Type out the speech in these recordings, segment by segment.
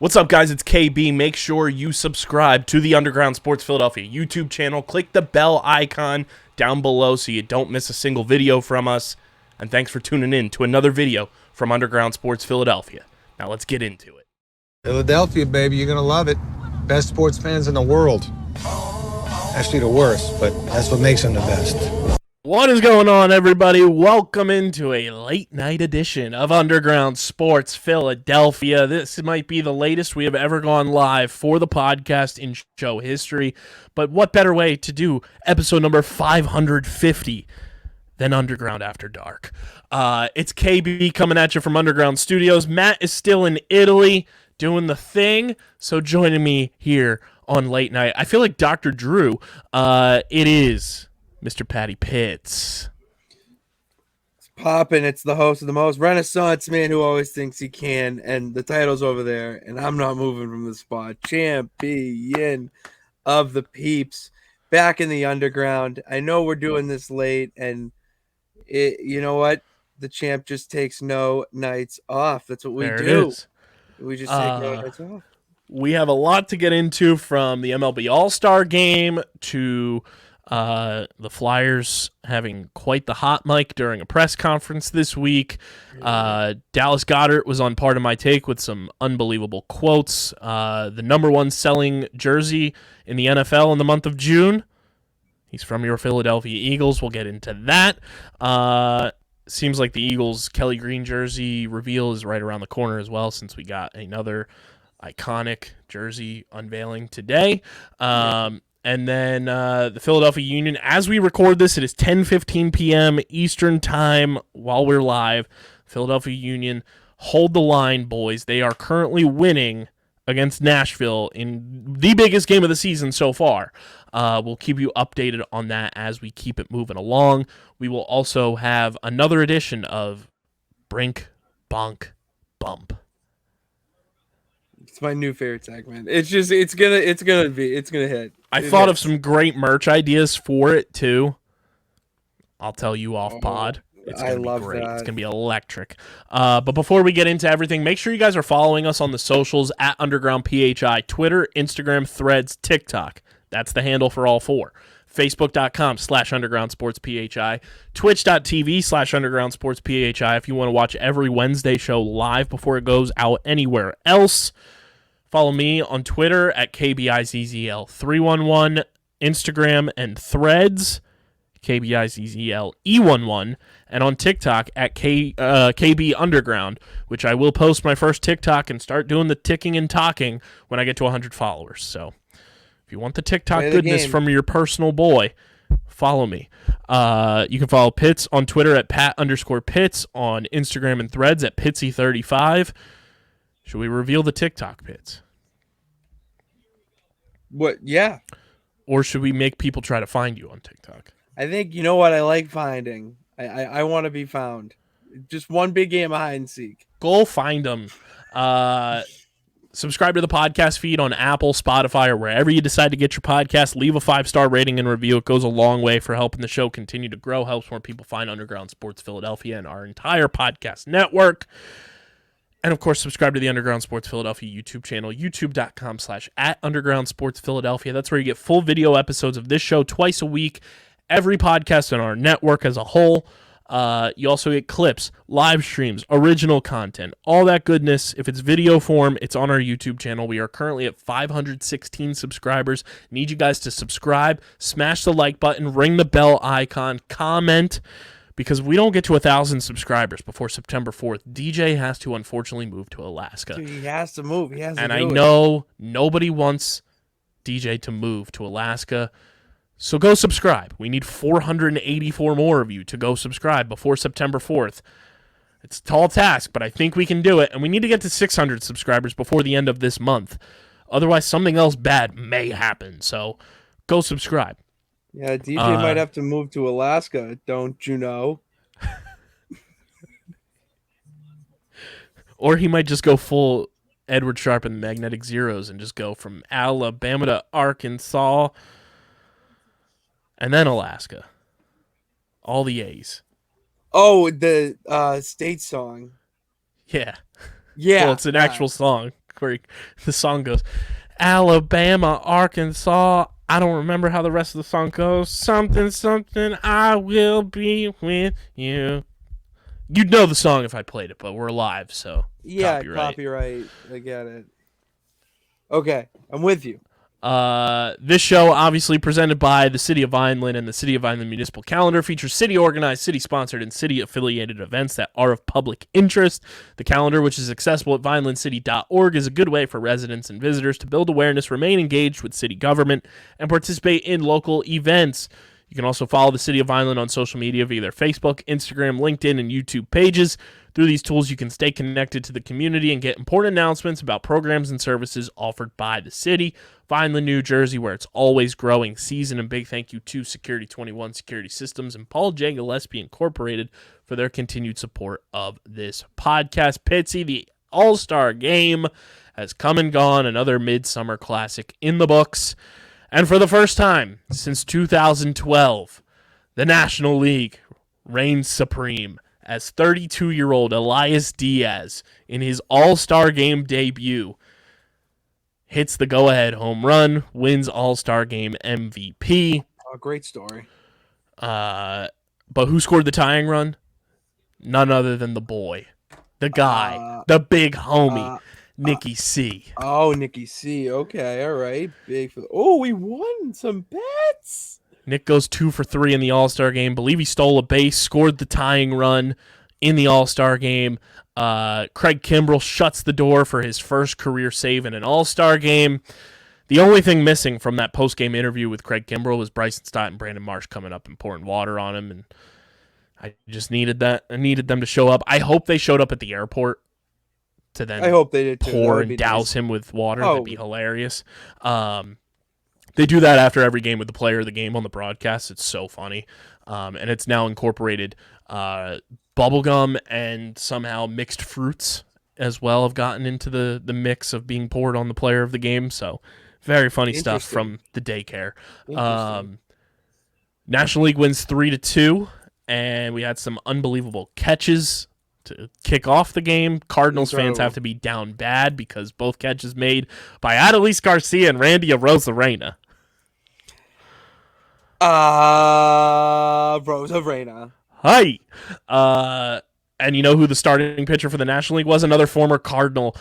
What's up, guys? It's KB. Make sure you subscribe to the Underground Sports Philadelphia YouTube channel. Click the bell icon down below so you don't miss a single video from us. And thanks for tuning in to another video from Underground Sports Philadelphia. Now let's get into it. Philadelphia, baby, you're going to love it. Best sports fans in the world. Actually, the worst, but that's what makes them the best. What is going on, everybody? Welcome into a late night edition of Underground Sports Philadelphia. This might be the latest we have ever gone live for the podcast in show history, but what better way to do episode number 550 than Underground After Dark? It's KB coming at you from Underground Studios. Matt is still in Italy doing the thing, so joining me here on late night, I feel like Dr. Drew. It is Mr. Patty Pitts. It's popping. It's the host of the most Renaissance man who always thinks he can, and the title's over there, and I'm not moving from the spot. Champion of the peeps, back in the underground. I know we're doing this late, and you know what? The champ just takes no nights off. That's what we There do. it is. We just take no nights off. We have a lot to get into, from the MLB All-Star Game to the Flyers having quite the hot mic during a press conference this week. Dallas Goedert was on Part of My Take with some unbelievable quotes. The number one selling jersey in the NFL in the month of June. He's from your Philadelphia Eagles. We'll get into that. Seems like the Eagles' Kelly Green jersey reveal is right around the corner as well, since we got another iconic jersey unveiling today. And then the Philadelphia Union, as we record this, it is 10:15 p.m. Eastern time while we're live. Philadelphia Union, hold the line, boys. They are currently winning against Nashville in the biggest game of the season so far. We'll keep you updated on that as we keep it moving along. We will also have another edition of Brink, Bonk, Bump. It's my new favorite segment. It's gonna hit. I thought of some great merch ideas for it too. I'll tell you off pod. It's gonna be great. It's gonna be electric. But before we get into everything, make sure you guys are following us on the socials at Underground PHI, Twitter, Instagram, Threads, TikTok. That's the handle for all four. Facebook.com/Underground Sports PHI, Twitch.tv/Underground Sports PHI if you want to watch every Wednesday show live before it goes out anywhere else. Follow me on Twitter at KBIZZL311, Instagram and Threads, KBIZZLE11, and on TikTok at KB Underground, which I will post my first TikTok and start doing the ticking and talking when I get to 100 followers. So if you want the TikTok goodness from your personal boy, follow me. You can follow Pitts on Twitter at Pat_Pitts, on Instagram and Threads at Pitsy35. Should we reveal the TikTok, Pitts? What? Yeah. Or should we make people try to find you on TikTok? I think, you know what, I like finding. I want to be found. Just one big game of hide and seek. Go find them. Subscribe to the podcast feed on Apple, Spotify, or wherever you decide to get your podcast. Leave a 5-star rating and review. It goes a long way for helping the show continue to grow, helps more people find Underground Sports Philadelphia and our entire podcast network. And, of course, subscribe to the Underground Sports Philadelphia YouTube channel, youtube.com/@Underground Sports Philadelphia. That's where you get full video episodes of this show twice a week, every podcast on our network as a whole. You also get clips, live streams, original content, all that goodness. If it's video form, it's on our YouTube channel. We are currently at 516 subscribers. Need you guys to subscribe, smash the like button, ring the bell icon, comment, because if we don't get to 1,000 subscribers before September 4th, DJ has to unfortunately move to Alaska. Dude, he has to move. He has to and do I it. know nobody wants DJ to move to Alaska. So go subscribe. We need 484 more of you to go subscribe before September 4th. It's a tall task, but I think we can do it. And we need to get to 600 subscribers before the end of this month. Otherwise, something else bad may happen. So go subscribe. Yeah, DJ might have to move to Alaska, don't you know? Or he might just go full Edward Sharpe and the Magnetic Zeros and just go from Alabama to Arkansas and then Alaska. All the A's. Oh, the state song. Yeah. Yeah. Well, it's an actual song. where the song goes, Alabama, Arkansas. I don't remember how the rest of the song goes. Something, something, I will be with you. You'd know the song if I played it, but we're live, so Yeah, copyright. I get it. Okay, I'm with you. This show, obviously presented by the City of Vineland and the City of Vineland Municipal Calendar, features city-organized, city-sponsored, and city-affiliated events that are of public interest. The calendar, which is accessible at vinelandcity.org, is a good way for residents and visitors to build awareness, remain engaged with city government, and participate in local events. You can also follow the City of Vineland on social media via their Facebook, Instagram, LinkedIn, and YouTube pages. Through these tools, you can stay connected to the community and get important announcements about programs and services offered by the city. Vineland, New Jersey, where it's always growing season. And big thank you to Security 21 Security Systems and Paul J. Gillespie Incorporated for their continued support of this podcast. Pitsy, the All-Star Game has come and gone. Another midsummer classic in the books. And for the first time since 2012, the National League reigns supreme as 32-year-old Elias Diaz, in his All-Star Game debut, hits the go-ahead home run, wins All-Star Game MVP. Oh, great story. But who scored the tying run? None other than the boy, the guy, the big homie, Nicky C. Oh, Nicky C. Okay, all right. Big. Oh, we won some bets. Nick goes 2 for 3 in the All-Star Game. Believe he stole a base, scored the tying run in the All-Star Game. Craig Kimbrell shuts the door for his first career save in an All-Star Game. The only thing missing from that post-game interview with Craig Kimbrell was Bryson Stott and Brandon Marsh coming up and pouring water on him, and I just needed that. I needed them to show up. I hope they showed up at the airport to then I hope they did too. pour and douse him with water. That'd be hilarious. They do that after every game with the player of the game on the broadcast. It's so funny. And it's now incorporated bubblegum and somehow mixed fruits as well have gotten into the mix of being poured on the player of the game. So very funny stuff from the daycare. National League wins 3-2, and we had some unbelievable catches to kick off the game. Cardinals fans have to be down bad because both catches made by Adolis Garcia and Randy Arozarena. Rosarena. Hi. And you know who the starting pitcher for the National League was? Another former Cardinal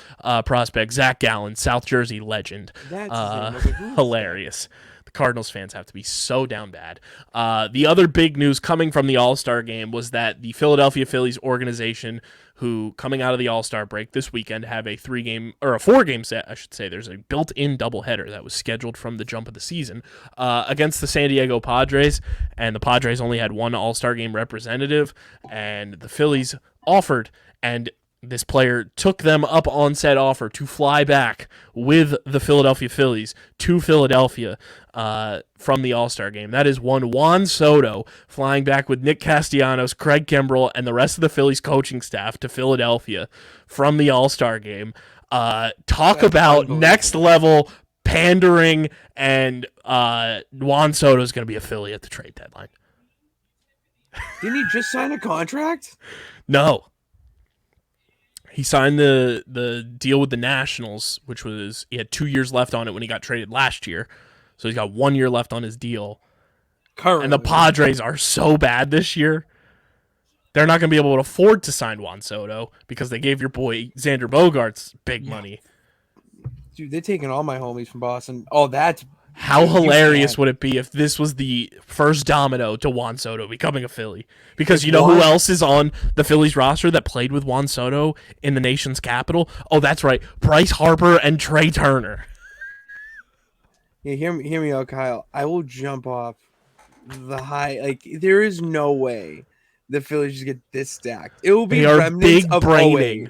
prospect, Zach Gallen, South Jersey legend. That's hilarious. The Cardinals fans have to be so down bad. The other big news coming from the All-Star Game was that the Philadelphia Phillies organization, who coming out of the All-Star break this weekend have a 4-game set, I should say. There's a built-in doubleheader that was scheduled from the jump of the season against the San Diego Padres, and the Padres only had one All-Star Game representative, and the Phillies offered, and this player took them up on said offer to fly back with the Philadelphia Phillies to Philadelphia from the All-Star Game. That is one Juan Soto flying back with Nick Castellanos, Craig Kimbrell, and the rest of the Phillies coaching staff to Philadelphia from the All-Star Game. Talk about next level pandering, and Juan Soto is going to be a Philly at the trade deadline. Didn't he just sign a contract? No. He signed the deal with the Nationals, which was, he had 2 years left on it when he got traded last year. So he's got 1 year left on his deal. Currently. And the Padres are so bad this year. They're not going to be able to afford to sign Juan Soto because they gave your boy Xander Bogaerts big money. Dude, they're taking all my homies from Boston. Oh, that's... How hilarious would it be if this was the first domino to Juan Soto becoming a Philly? Because you know who else is on the Phillies roster that played with Juan Soto in the nation's capital? Oh, that's right. Bryce Harper and Trey Turner. Yeah, hear me out, Kyle. I will jump off the high. Like, there is no way the Phillies just get this stacked. It will be remnants of braining.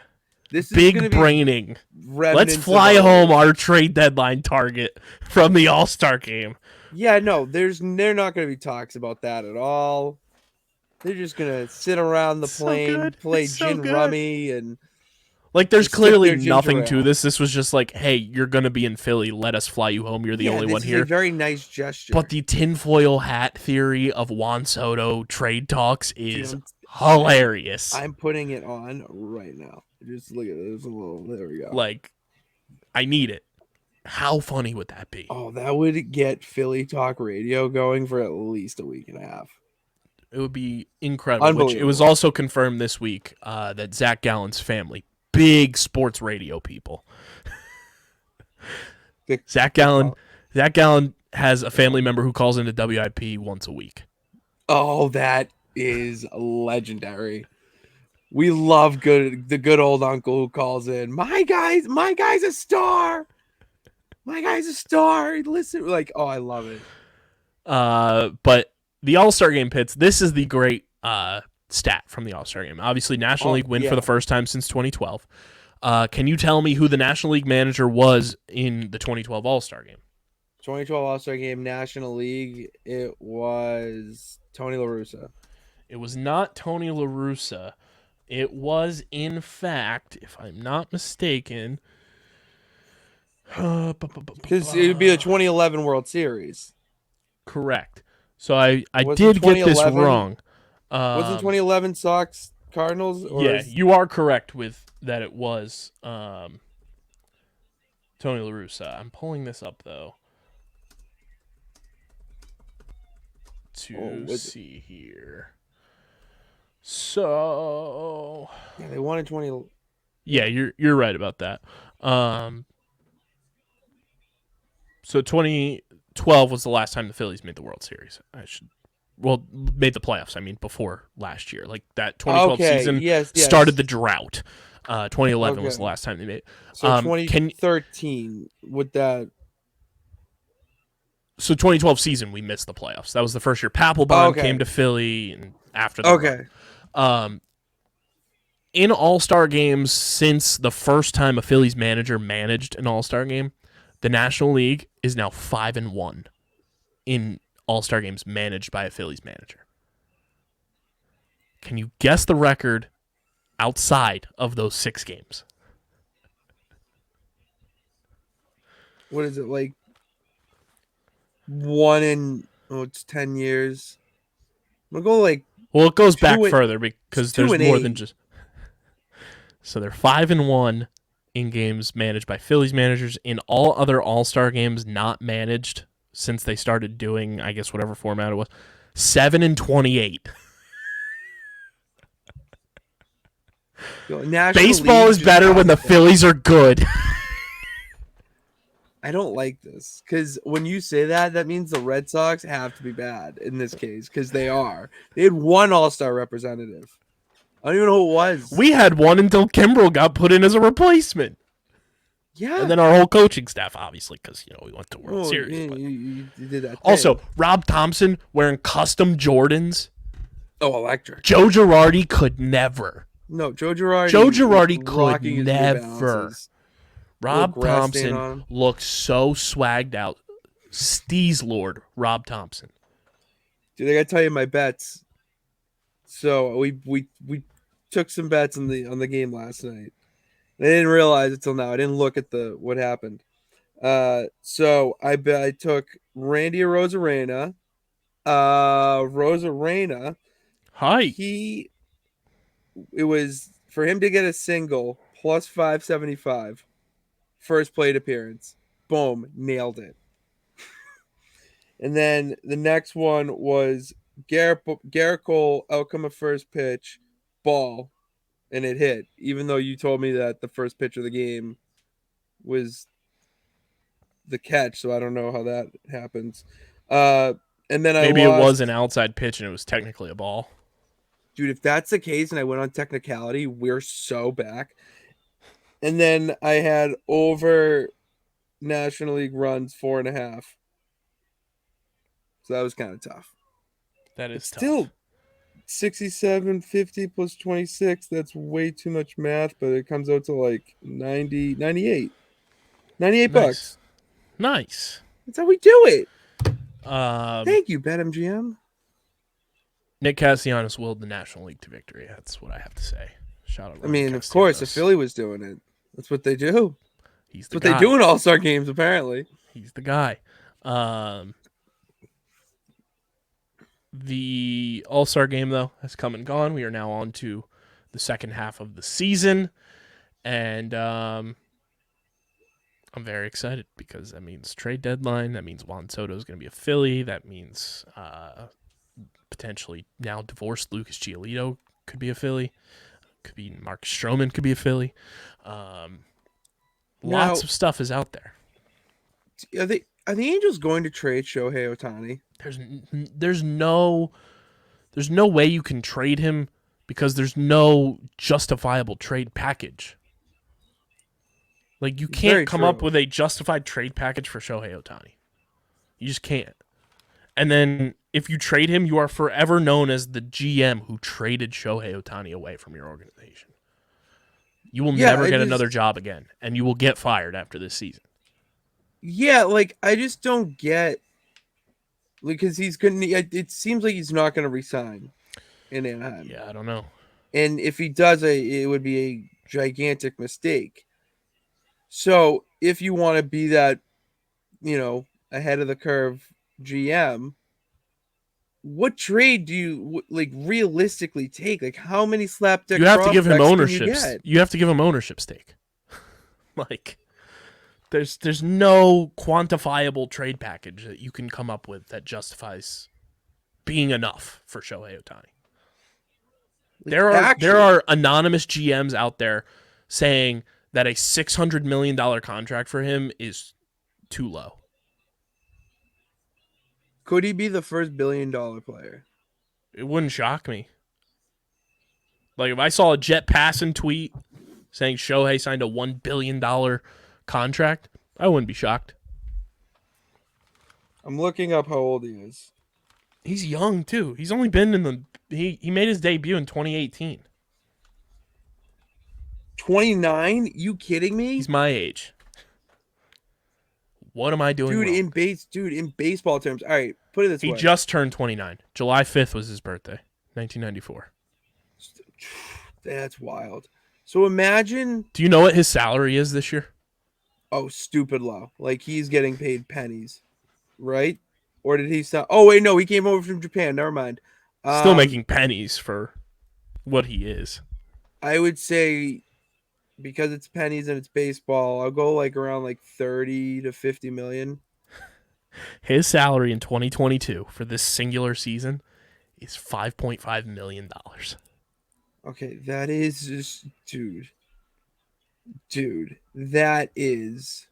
This is big braining. Let's fly home our trade deadline target from the All-Star Game. Yeah, no, they're not going to be talks about that at all. They're just going to sit around the plane, play gin rummy, and like there's clearly nothing to this. This was just like, hey, you're going to be in Philly. Let us fly you home. You're the only one here. This is a very nice gesture. But the tinfoil hat theory of Juan Soto trade talks is hilarious. I'm putting it on right now. Just look at this a little. There we go. Like, I need it. How funny would that be? Oh, that would get Philly talk radio going for at least a week and a half. It would be incredible. Which it was Unbelievable. also confirmed this week that Zach Gallen's family, big sports radio people. Zach Gallen has a family member who calls into WIP once a week. Oh, that is legendary. We love the good old uncle who calls in. My guy's a star. My guy's a star. Listen, like, oh, I love it. But the All-Star Game pits, this is the great stat from the All-Star Game. Obviously, National League win for the first time since 2012. Can you tell me who the National League manager was in the 2012 All-Star Game? 2012 All-Star Game, National League, it was Tony La Russa. It was not Tony La Russa. It was, in fact, if I'm not mistaken... Because it would be the 2011 World Series. Correct. So I Wasn't did get this 2011 wrong. Wasn't 2011 Sox Cardinals? Or yeah, you are correct with that it was Tony La Russa. I'm pulling this up, though, to see here. So... Yeah, they won in 20... Yeah, you're right about that. So 2012 was the last time the Phillies made the World Series. Made the playoffs. I mean, before last year, like that 2012 season started the drought. 2011 was the last time they made it. So 2013 with that. So 2012 season, we missed the playoffs. That was the first year Papelbon came to Philly, and after that. In All-Star games, since the first time a Phillies manager managed an All-Star game, the National League is now 5-1 in All-Star games managed by a Phillies manager. Can you guess the record outside of those 6 games? What is it, like 1 in it's 10 years? I'm gonna go like. Well, it goes back further because there's more than just. So they're 5-1 in games managed by Phillies managers. In all other All-Star games not managed since they started doing, I guess, whatever format it was, 7-28. Baseball is better when the Phillies are good. I don't like this because when you say that, that means the Red Sox have to be bad in this case because they are. They had 1 All-Star representative. I don't even know who it was. We had 1 until Kimbrel got put in as a replacement. Yeah. And then our whole coaching staff, obviously, because, we went to World Series. Yeah, you did that. Also, Rob Thompson wearing custom Jordans. Oh, electric. Joe Girardi could never. No, Joe Girardi could never. Rob Thompson looks so swagged out. Steez Lord, Rob Thompson. Dude, I gotta tell you my bets. So we took some bets on the game last night. I didn't realize it till now. I didn't look at what happened. So I took Randy Rosarena. Rosarena. Hi. It was for him to get a single plus 575. First plate appearance. Boom, nailed it. And then the next one was Garrett Cole, outcome of first pitch, ball, and it hit. Even though you told me that the first pitch of the game was the catch, so I don't know how that happens. And then maybe it was an outside pitch and it was technically a ball. Dude, if that's the case and I went on technicality, we're so back. And then I had over National League runs 4.5. So that was kind of tough. That is tough. Still 67.50 plus 26. That's way too much math, but it comes out to like 98 bucks. Nice. That's how we do it. Thank you, BetMGM. Nick Castellanos willed the National League to victory. That's what I have to say. Shout out. I mean, of course, if Philly was doing it, that's what they do. That's what they do in All-Star games, apparently. He's the guy. The All-Star game, though, has come and gone. We are now on to the second half of the season. And I'm I'm very excited because that means trade deadline. That means Juan Soto is going to be a Philly. That means potentially now divorced Lucas Giolito could be a Philly. Could be Mark Stroman could be a Philly. Lots of stuff is out there. Are the Angels going to trade Shohei Ohtani? There's no way you can trade him because there's no justifiable trade package. Like, you can't come up with a justified trade package for Shohei Ohtani. You just can't. And then if you trade him, you are forever known as the GM who traded Shohei Ohtani away from your organization. You will never get another job again, and you will get fired after this season. Yeah, like, I just don't get, because he's going to, it seems like he's not going to resign in Anaheim. Yeah, I don't know. And if he does, it would be a gigantic mistake. So if you want to be that, ahead of the curve GM, what trade do you realistically take? Like, how many slapdick? You have to give him ownership. You have to give him ownership stake. Like, there's no quantifiable trade package that you can come up with that justifies being enough for Shohei Ohtani. There are anonymous GMs out there saying that a $600 million contract for him is too low. Could he be the first $1 billion player? It wouldn't shock me. Like, if I saw a Jet Passan tweet saying Shohei signed a $1 billion contract, I wouldn't be shocked. I'm looking up how old he is. He's young, too. He's only been he made his debut in 2018. 29? You kidding me? He's my age. What am I doing wrong? In baseball terms. All right, put it this way. He just turned 29. July 5th was his birthday, 1994. That's wild. So imagine... Do you know what his salary is this year? Oh, stupid low. Like, he's getting paid pennies, right? Or did he stop? Oh, wait, no, he came over from Japan. Never mind. Still making pennies for what he is. I would say, because it's pennies and it's baseball, I'll go around 30 to 50 million. His salary in 2022 for this singular season is $5.5 million. Okay, that is just, dude, that is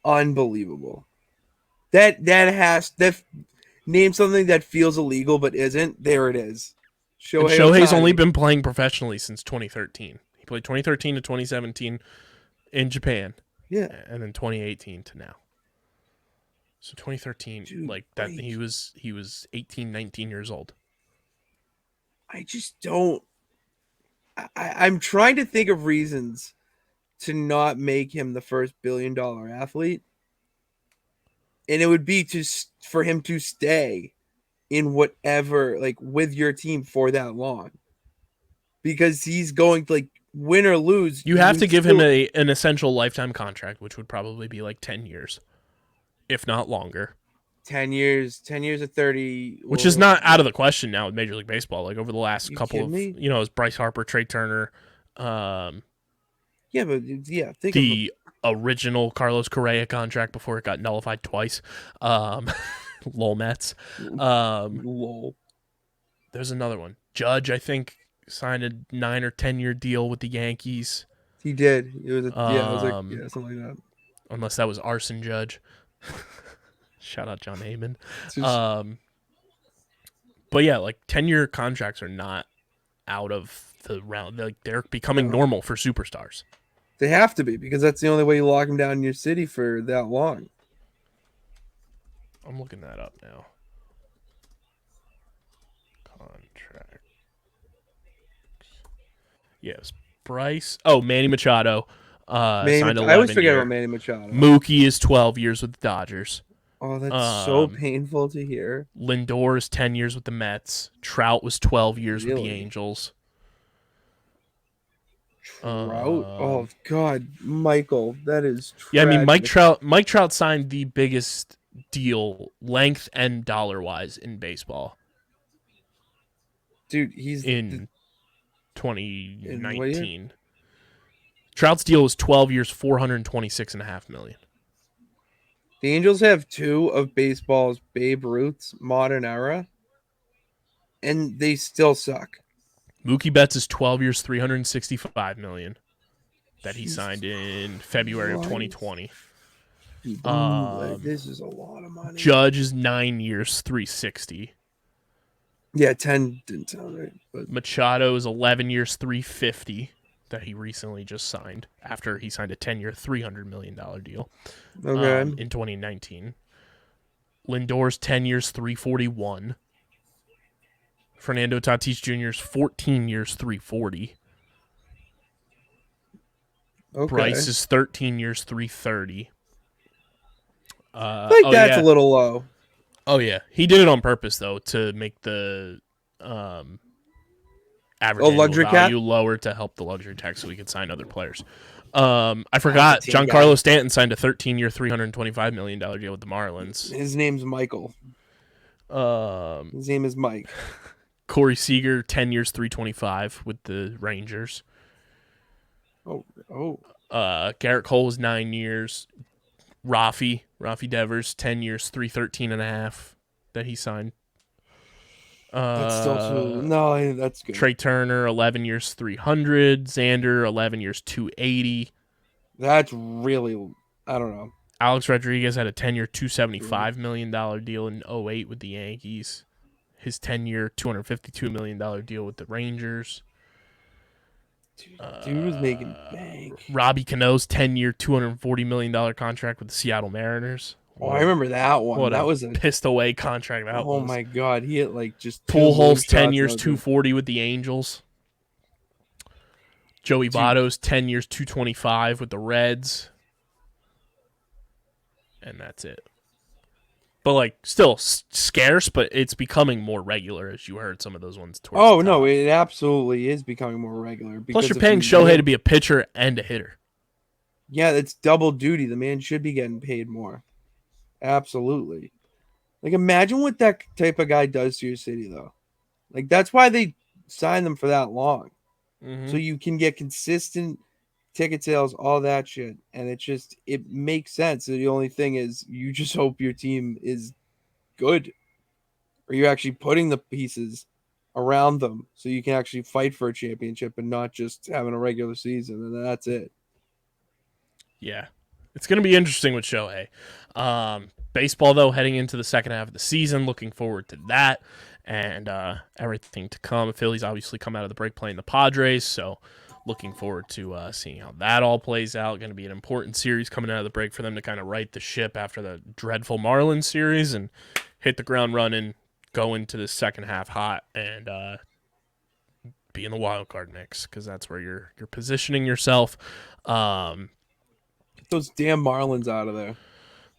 unbelievable. That name something that feels illegal but isn't. There it is. Shohei's only been playing professionally since 2013. He played 2013 to 2017 in Japan. Yeah. And then 2018 to now. So 2013, he was 18, 19 years old. I just don't. I'm trying to think of reasons to not make him the first $1 billion athlete. And it would be for him to stay in whatever, with your team for that long. Because he's going to, win or lose. You have to give him an essential lifetime contract, which would probably be 10 years, if not longer. 10 years at 30. Which is not out of the question now with Major League Baseball. Over the last couple of, as Bryce Harper, Trey Turner. Think the original Carlos Correa contract before it got nullified twice. Lol Mets. Lol. There's another one. Judge, I think, signed a 9 or 10 year deal with the Yankees. He did. It was something like that. Unless that was Arson Judge. Shout out John Heyman. But yeah, 10-year contracts are not out of the round. They're becoming normal for superstars. They have to be, because that's the only way you lock them down in your city for that long. I'm looking that up now. Contract. Yes, Bryce. Oh, Manny Machado. Signed 11 I always forget about Manny Machado. Mookie is 12 years with the Dodgers. Oh, that's so painful to hear. Lindor is 10 years with the Mets. Trout was 12 years with the Angels. Trout? Oh, God. Michael, that is tragic. Yeah, I mean, Mike Trout signed the biggest deal, length and dollar-wise, in baseball. Dude, he's... In 2019. Trout's deal was 12 years, $426.5 million. The Angels have two of baseball's Babe Ruth's modern era, and they still suck. Mookie Betts is 12 years, $365 million that he Jesus signed in February of 2020. This is a lot of money. Judge is 9 years, $360. Yeah, 10 didn't sound right. But Machado is 11 years, $350 that he recently just signed after he signed a 10-year, $300 million deal in 2019. Lindor's 10 years, $341. Fernando Tatis Jr.'s 14 years, $340. Bryce is 13 years, $330. I think that's a little low. Oh, yeah. He did it on purpose, though, to make the average luxury value cap lower to help the luxury tax so we could sign other players. I forgot. Giancarlo Stanton signed a 13-year, $325 million deal with the Marlins. His name's Michael. His name is Mike. Corey Seager, 10 years, $325 with the Rangers. Garrett Cole was 9 years. Rafi Devers, 10 years, $313.5 that he signed. That's still too. No, that's good. Trey Turner, 11 years, $300. Xander, 11 years, $280. That's really, I don't know. Alex Rodriguez had a 10-year, $275 million deal in 2008 with the Yankees. His 10-year, $252 million deal with the Rangers. Dude was making bank. Robbie Cano's 10-year, $240 million contract with the Seattle Mariners. I remember that one. That was a pissed away contract. That was. My God, he hit like just Pujols 10 years, $240 with the Angels. Joey Votto's 10 years, $225 with the Reds. And that's it. But, like, still scarce, but it's becoming more regular, as you heard some of those ones. No, it absolutely is becoming more regular. Plus, you're paying Shohei to be a pitcher and a hitter. Yeah, it's double duty. The man should be getting paid more. Absolutely. Like, imagine what that type of guy does to your city, though. Like, that's why they signed them for that long. Mm-hmm. So you can get consistent ticket sales, all that shit. And it makes sense. The only thing is you just hope your team is good. Or you're actually putting the pieces around them so you can actually fight for a championship and not just having a regular season. And that's it. Yeah. It's going to be interesting with Shohei. Baseball, though, heading into the second half of the season, looking forward to that and everything to come. Phillies obviously come out of the break playing the Padres, so looking forward to seeing how that all plays out. Going to be an important series coming out of the break for them to kind of right the ship after the dreadful Marlins series and hit the ground running, go into the second half hot, and be in the wild card mix because that's where you're positioning yourself. Get those damn Marlins out of there.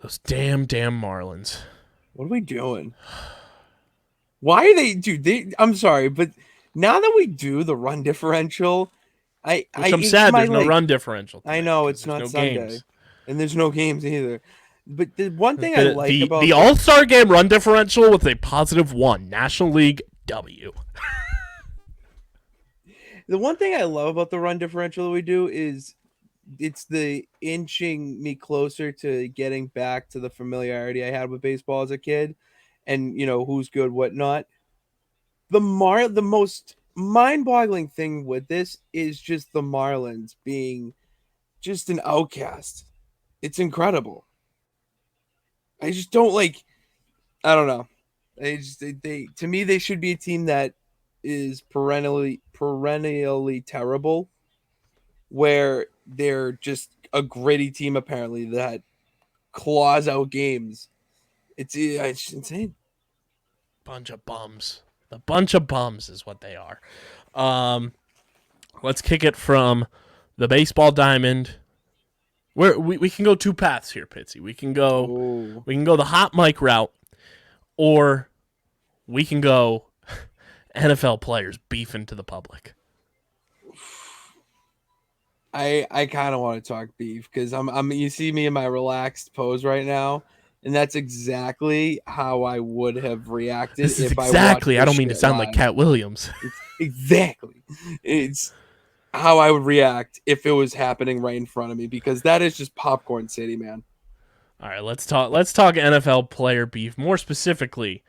Those damn Marlins. What are we doing? Why are they, dude? I'm sorry, but now that we do the run differential, I'm sad there's no run differential. I know it's not Sunday, games. And there's no games either. But the one thing I like about the All-Star Game run differential with a +1 National League W. The one thing I love about the run differential that we do is it's the inching me closer to getting back to the familiarity I had with baseball as a kid and, who's good, what not. The most mind-boggling thing with this is just the Marlins being just an outcast. It's incredible. I just don't I don't know. They to me, they should be a team that is perennially terrible, where they're just a gritty team apparently that claws out games. It's insane. Bunch of bums. The bunch of bums is what they are. Let's kick it from the baseball diamond. We can go two paths here, Pitsy. We can go the hot mic route, or we can go NFL players beefing to the public. I kind of want to talk beef because I'm you see me in my relaxed pose right now, and that's exactly how I would have reacted I watched I don't mean to sound like Cat Williams. Exactly. how I would react if it was happening right in front of me, because that is just popcorn city, man. All right, let's talk NFL player beef, more specifically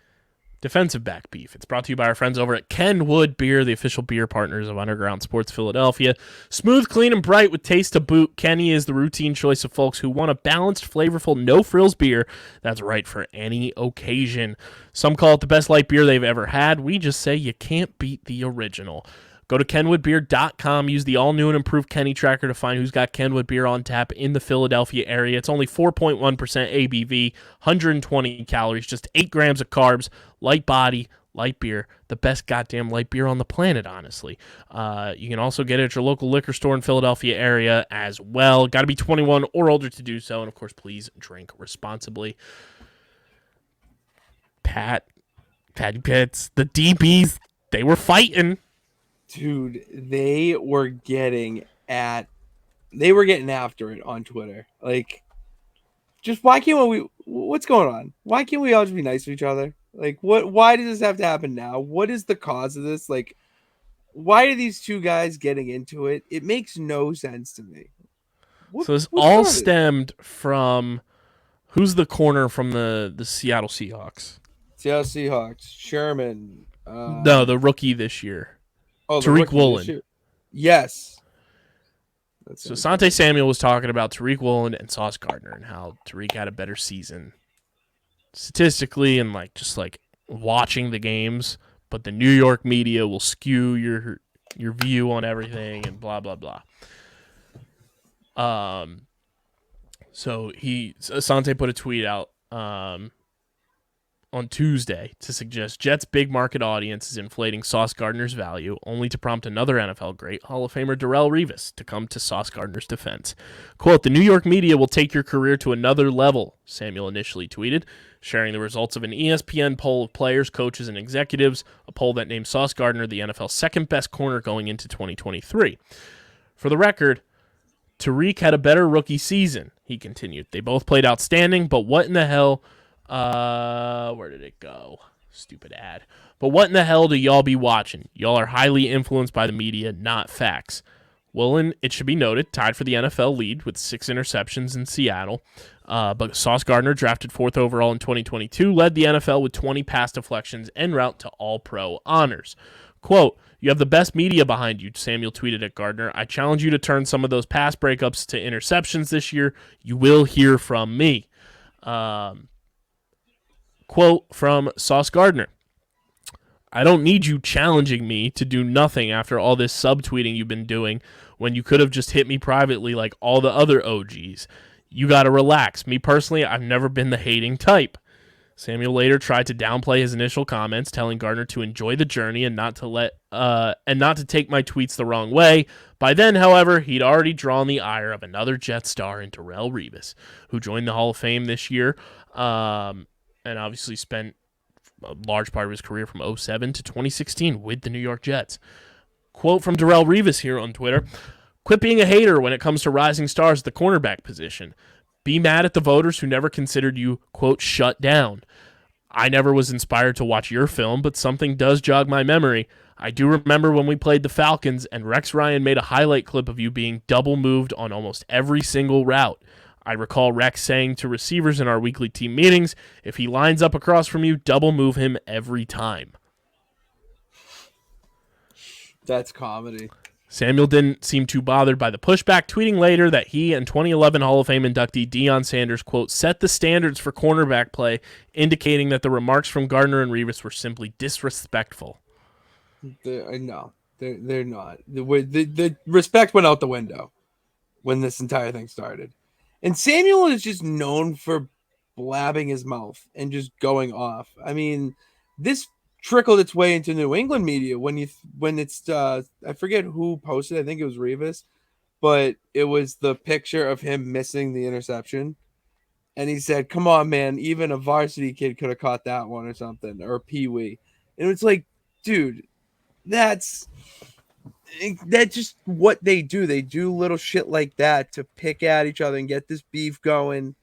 defensive back beef. It's brought to you by our friends over at Kenwood Beer, the official beer partners of Underground Sports Philadelphia. Smooth, clean, and bright with taste to boot, Kenny is the routine choice of folks who want a balanced, flavorful, no-frills beer that's right for any occasion. Some call it the best light beer they've ever had. We just say you can't beat the original. Go to kenwoodbeer.com, use the all-new and improved Kenny Tracker to find who's got Kenwood beer on tap in the Philadelphia area. It's only 4.1% ABV, 120 calories, just 8 grams of carbs, light body, light beer, the best goddamn light beer on the planet, honestly. You can also get it at your local liquor store in Philadelphia area as well. Got to be 21 or older to do so, and of course, please drink responsibly. Patty Pitts, the DBs, they were fighting. Dude, they were getting after it on Twitter. Like, just why can't we? What's going on? Why can't we all just be nice to each other? Like, what? Why does this have to happen now? What is the cause of this? Like, why are these two guys getting into it? It makes no sense to me. So this all stemmed from who's the corner from the Seattle Seahawks? Seattle Seahawks, Sherman. No, the rookie this year. Oh, Tariq Woolen. Yes. So Asante Samuel was talking about Tariq Woolen and Sauce Gardner and how Tariq had a better season statistically and just watching the games, but the New York media will skew your view on everything and blah blah blah. So Asante put a tweet out on Tuesday to suggest Jets' big market audience is inflating Sauce Gardner's value, only to prompt another NFL great, Hall of Famer Darrelle Revis, to come to Sauce Gardner's defense. Quote, "The New York media will take your career to another level," Samuel initially tweeted, sharing the results of an ESPN poll of players, coaches, and executives, a poll that named Sauce Gardner the NFL's second-best corner going into 2023. For the record, Tariq had a better rookie season, he continued. They both played outstanding, but what in the hell... where did it go? Stupid ad. But what in the hell do y'all be watching? Y'all are highly influenced by the media, not facts. Woolen, it should be noted, tied for the NFL lead with 6 interceptions in Seattle. But Sauce Gardner, drafted 4th overall in 2022, led the NFL with 20 pass deflections en route to All-Pro honors. Quote, "You have the best media behind you," Samuel tweeted at Gardner. "I challenge you to turn some of those pass breakups to interceptions this year. You will hear from me." Quote from Sauce Gardner, "I don't need you challenging me to do nothing after all this subtweeting you've been doing when you could have just hit me privately like all the other OGs. You got to relax. Me personally, I've never been the hating type." Samuel later tried to downplay his initial comments, telling Gardner to enjoy the journey and not to take my tweets the wrong way. By then, however, he'd already drawn the ire of another Jet star in Darrelle Revis, who joined the Hall of Fame this year. And obviously spent a large part of his career from 2007 to 2016 with the New York Jets. Quote from Darrelle Revis here on Twitter, "Quit being a hater when it comes to rising stars at the cornerback position. Be mad at the voters who never considered you, quote, shut down. I never was inspired to watch your film, but something does jog my memory. I do remember when we played the Falcons and Rex Ryan made a highlight clip of you being double moved on almost every single route. I recall Rex saying to receivers in our weekly team meetings, if he lines up across from you, double move him every time." That's comedy. Samuel didn't seem too bothered by the pushback, tweeting later that he and 2011 Hall of Fame inductee Deion Sanders, quote, "set the standards for cornerback play," indicating that the remarks from Gardner and Revis were simply disrespectful. They're not. The respect went out the window when this entire thing started. And Samuel is just known for blabbing his mouth and just going off. I mean, this trickled its way into New England media when it's I forget who posted. I think it was Revis, but it was the picture of him missing the interception, and he said, "Come on, man, even a varsity kid could have caught that one or something, or Pee Wee." And it's like, dude, that's just what they do. They do little shit like that to pick at each other and get this beef going.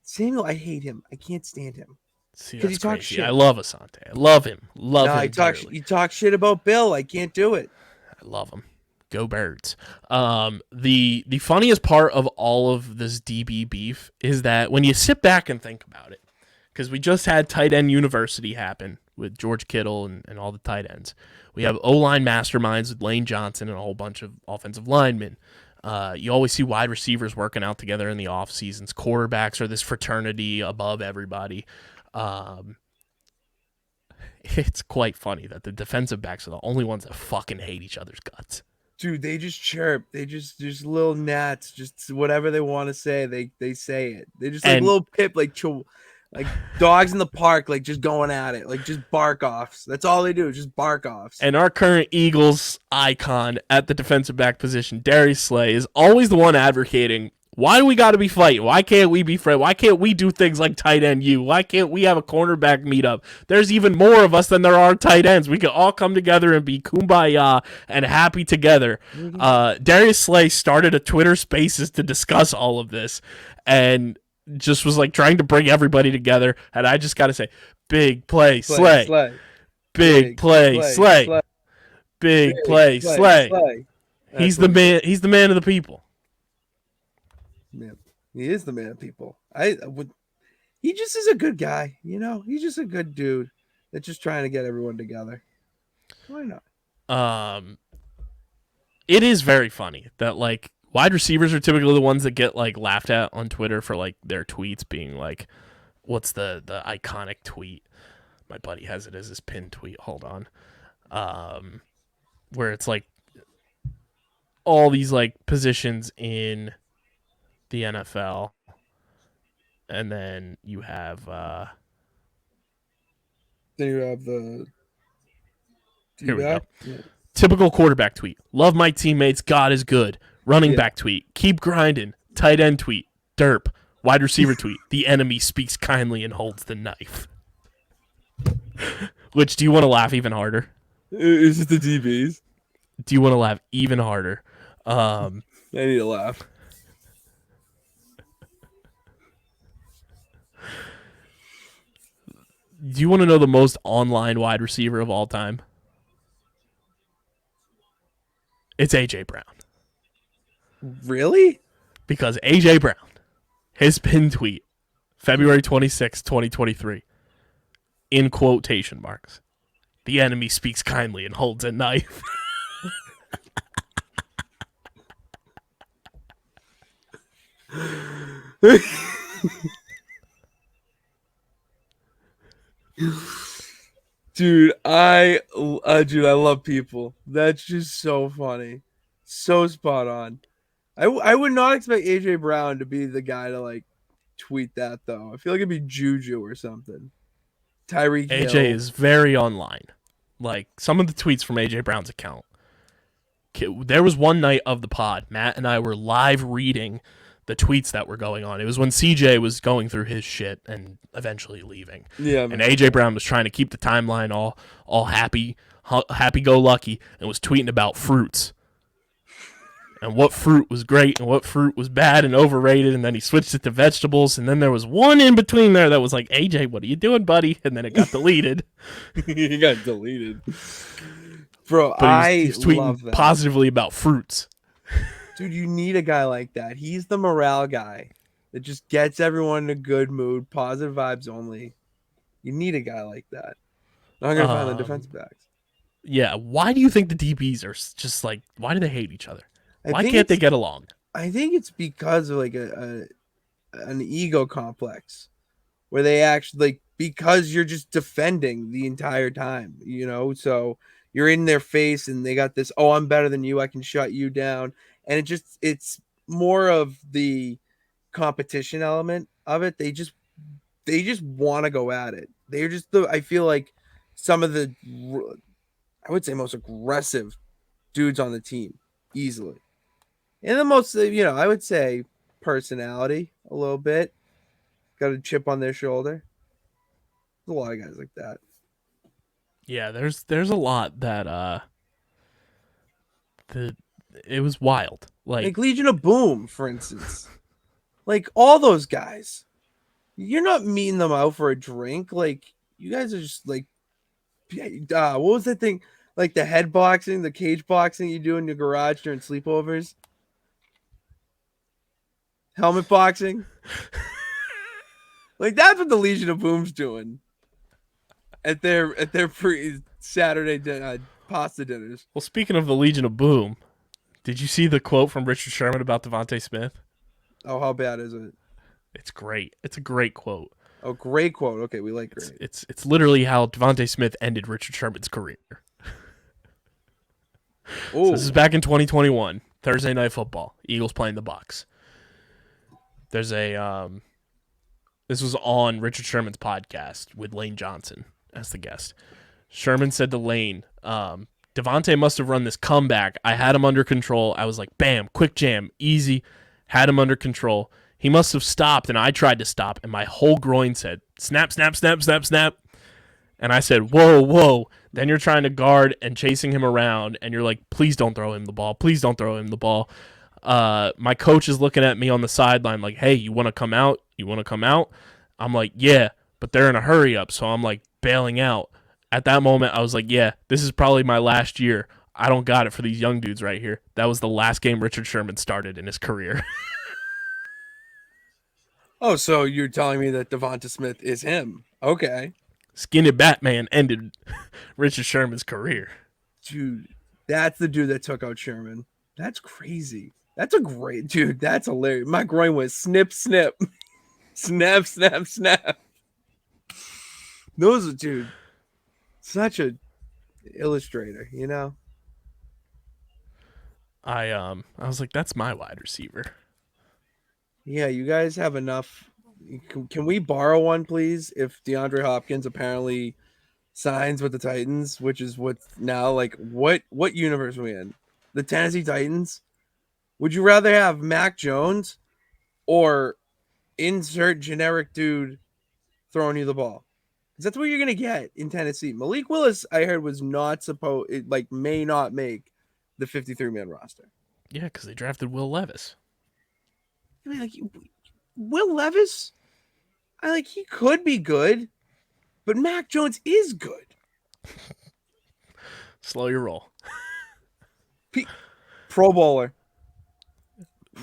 Samuel, I hate him. I can't stand him. See, that's crazy. Shit. I love Asante. I love him. Love him. You talk shit about Bill. I can't do it. I love him. Go Birds. The funniest part of all of this DB beef is that when you sit back and think about it, because we just had tight end university happen with George Kittle and all the tight ends. We have O-line masterminds with Lane Johnson and a whole bunch of offensive linemen. You always see wide receivers working out together in the off seasons. Quarterbacks are this fraternity above everybody. It's quite funny that the defensive backs are the only ones that fucking hate each other's guts. Dude, they just chirp. They just little gnats. Just whatever they want to say, they say it. They just like little pip, like dogs in the park, like just going at it, like just bark offs. That's all they do, just bark offs. And our current Eagles icon at the defensive back position, Darius Slay, is always the one advocating, why do we got to be fighting? Why can't we be friends? Why can't we do things like tight end U? Why can't we have a cornerback meetup? There's even more of us than there are tight ends. We can all come together and be kumbaya and happy together. Darius Slay started a Twitter Spaces to discuss all of this and just was like trying to bring everybody together. And I just got to say, big play, Slay. Big play, Slay. Big play, Slay. He's the man. He's the man of the people. Man, he is the man of people. He just is a good guy, you know. He's just a good dude that's just trying to get everyone together. Why not? It is very funny that like wide receivers are typically the ones that get like laughed at on Twitter for like their tweets being like, what's the iconic tweet? My buddy has it as his pinned tweet. Hold on. Where it's like all these like positions in the NFL, and then you have the here we go. Yeah. Typical quarterback tweet. Love my teammates. God is good. Running back tweet. Keep grinding. Tight end tweet. Derp. Wide receiver tweet. The enemy speaks kindly and holds the knife. Which, do you want to laugh even harder? Is it the DBs? Do you want to laugh even harder? I need to laugh. Do you want to know the most online wide receiver of all time? It's A.J. Brown. Really? Because A.J. Brown, his pin tweet, February 26, 2023, in quotation marks, the enemy speaks kindly and holds a knife. Dude, I love people. That's just so funny, so spot on. I would not expect AJ Brown to be the guy to like tweet that though. I feel like it'd be Juju or something. Tyreek Hill. AJ is very online. Like some of the tweets from AJ Brown's account. There was one night of the pod, Matt and I were live reading the tweets that were going on. It was when CJ was going through his shit and eventually leaving. Yeah, and AJ Brown was trying to keep the timeline all happy go lucky and was tweeting about fruits and what fruit was great and what fruit was bad and overrated. And then he switched it to vegetables. And then there was one in between there that was like, AJ, what are you doing, buddy? And then it got deleted. He got deleted. Bro, but he's tweeting love that. Positively about fruits. Dude, you need a guy like that. He's the morale guy that just gets everyone in a good mood, positive vibes only. You need a guy like that. I'm going to find the defensive backs. Yeah, why do you think the DBs are just like, why do they hate each other? Why can't they get along? I think it's because of like an ego complex where they actually like, because you're just defending the entire time, you know? So you're in their face and they got this, oh, I'm better than you. I can shut you down. And it's more of the competition element of it. They just want to go at it. They're just I feel like some of the, I would say most aggressive dudes on the team easily. And the most, I would say personality a little bit. Got a chip on their shoulder. There's a lot of guys like that. Yeah, there's a lot that it was wild. Like Legion of Boom, for instance. Like all those guys. You're not meeting them out for a drink. Like you guys are just like what was that thing? Like the head boxing, the cage boxing you do in your garage during sleepovers. Helmet boxing. Like that's what the Legion of Boom's doing at their pre Saturday pasta dinners. Well, speaking of the Legion of Boom, did you see the quote from Richard Sherman about Devontae Smith? Oh, how bad is it? It's great. It's a great quote. Oh, great quote. Okay, we like great. It's literally how Devontae Smith ended Richard Sherman's career. So this is back in 2021, Thursday Night Football. Eagles playing the Bucs. There's a this was on Richard Sherman's podcast with Lane Johnson as the guest. Sherman said to Lane, Devontae must have run this comeback. I had him under control. I was like, bam, quick jam, easy. Had him under control. He must have stopped, and I tried to stop, and my whole groin said, snap, snap, snap, snap, snap. And I said, whoa, whoa. Then you're trying to guard and chasing him around, and you're like, please don't throw him the ball. Please don't throw him the ball. My coach is looking at me on the sideline like, hey, you want to come out? You want to come out? I'm like, yeah, but they're in a hurry up, so I'm like bailing out. At that moment, I was like, yeah, this is probably my last year. I don't got it for these young dudes right here. That was the last game Richard Sherman started in his career. Oh, so you're telling me that Devonta Smith is him? Okay. Skinny Batman ended Richard Sherman's career. Dude, that's the dude that took out Sherman. That's crazy. That's a great dude. That's hilarious. My groin went snip, snip. Snap, snap, snap. Those are, dude, such a illustrator, you know? I was like, that's my wide receiver. Yeah, you guys have enough. Can we borrow one, please? If DeAndre Hopkins apparently signs with the Titans, which is what's now like, what universe are we in? The Tennessee Titans? Would you rather have Mac Jones or insert generic dude throwing you the ball? Because that's what you're gonna get in Tennessee. Malik Willis, I heard, was not supposed, may not make the 53-man roster. Yeah, because they drafted Will Levis. I mean, like Will Levis, he could be good, but Mac Jones is good. Slow your roll. Pro Bowler.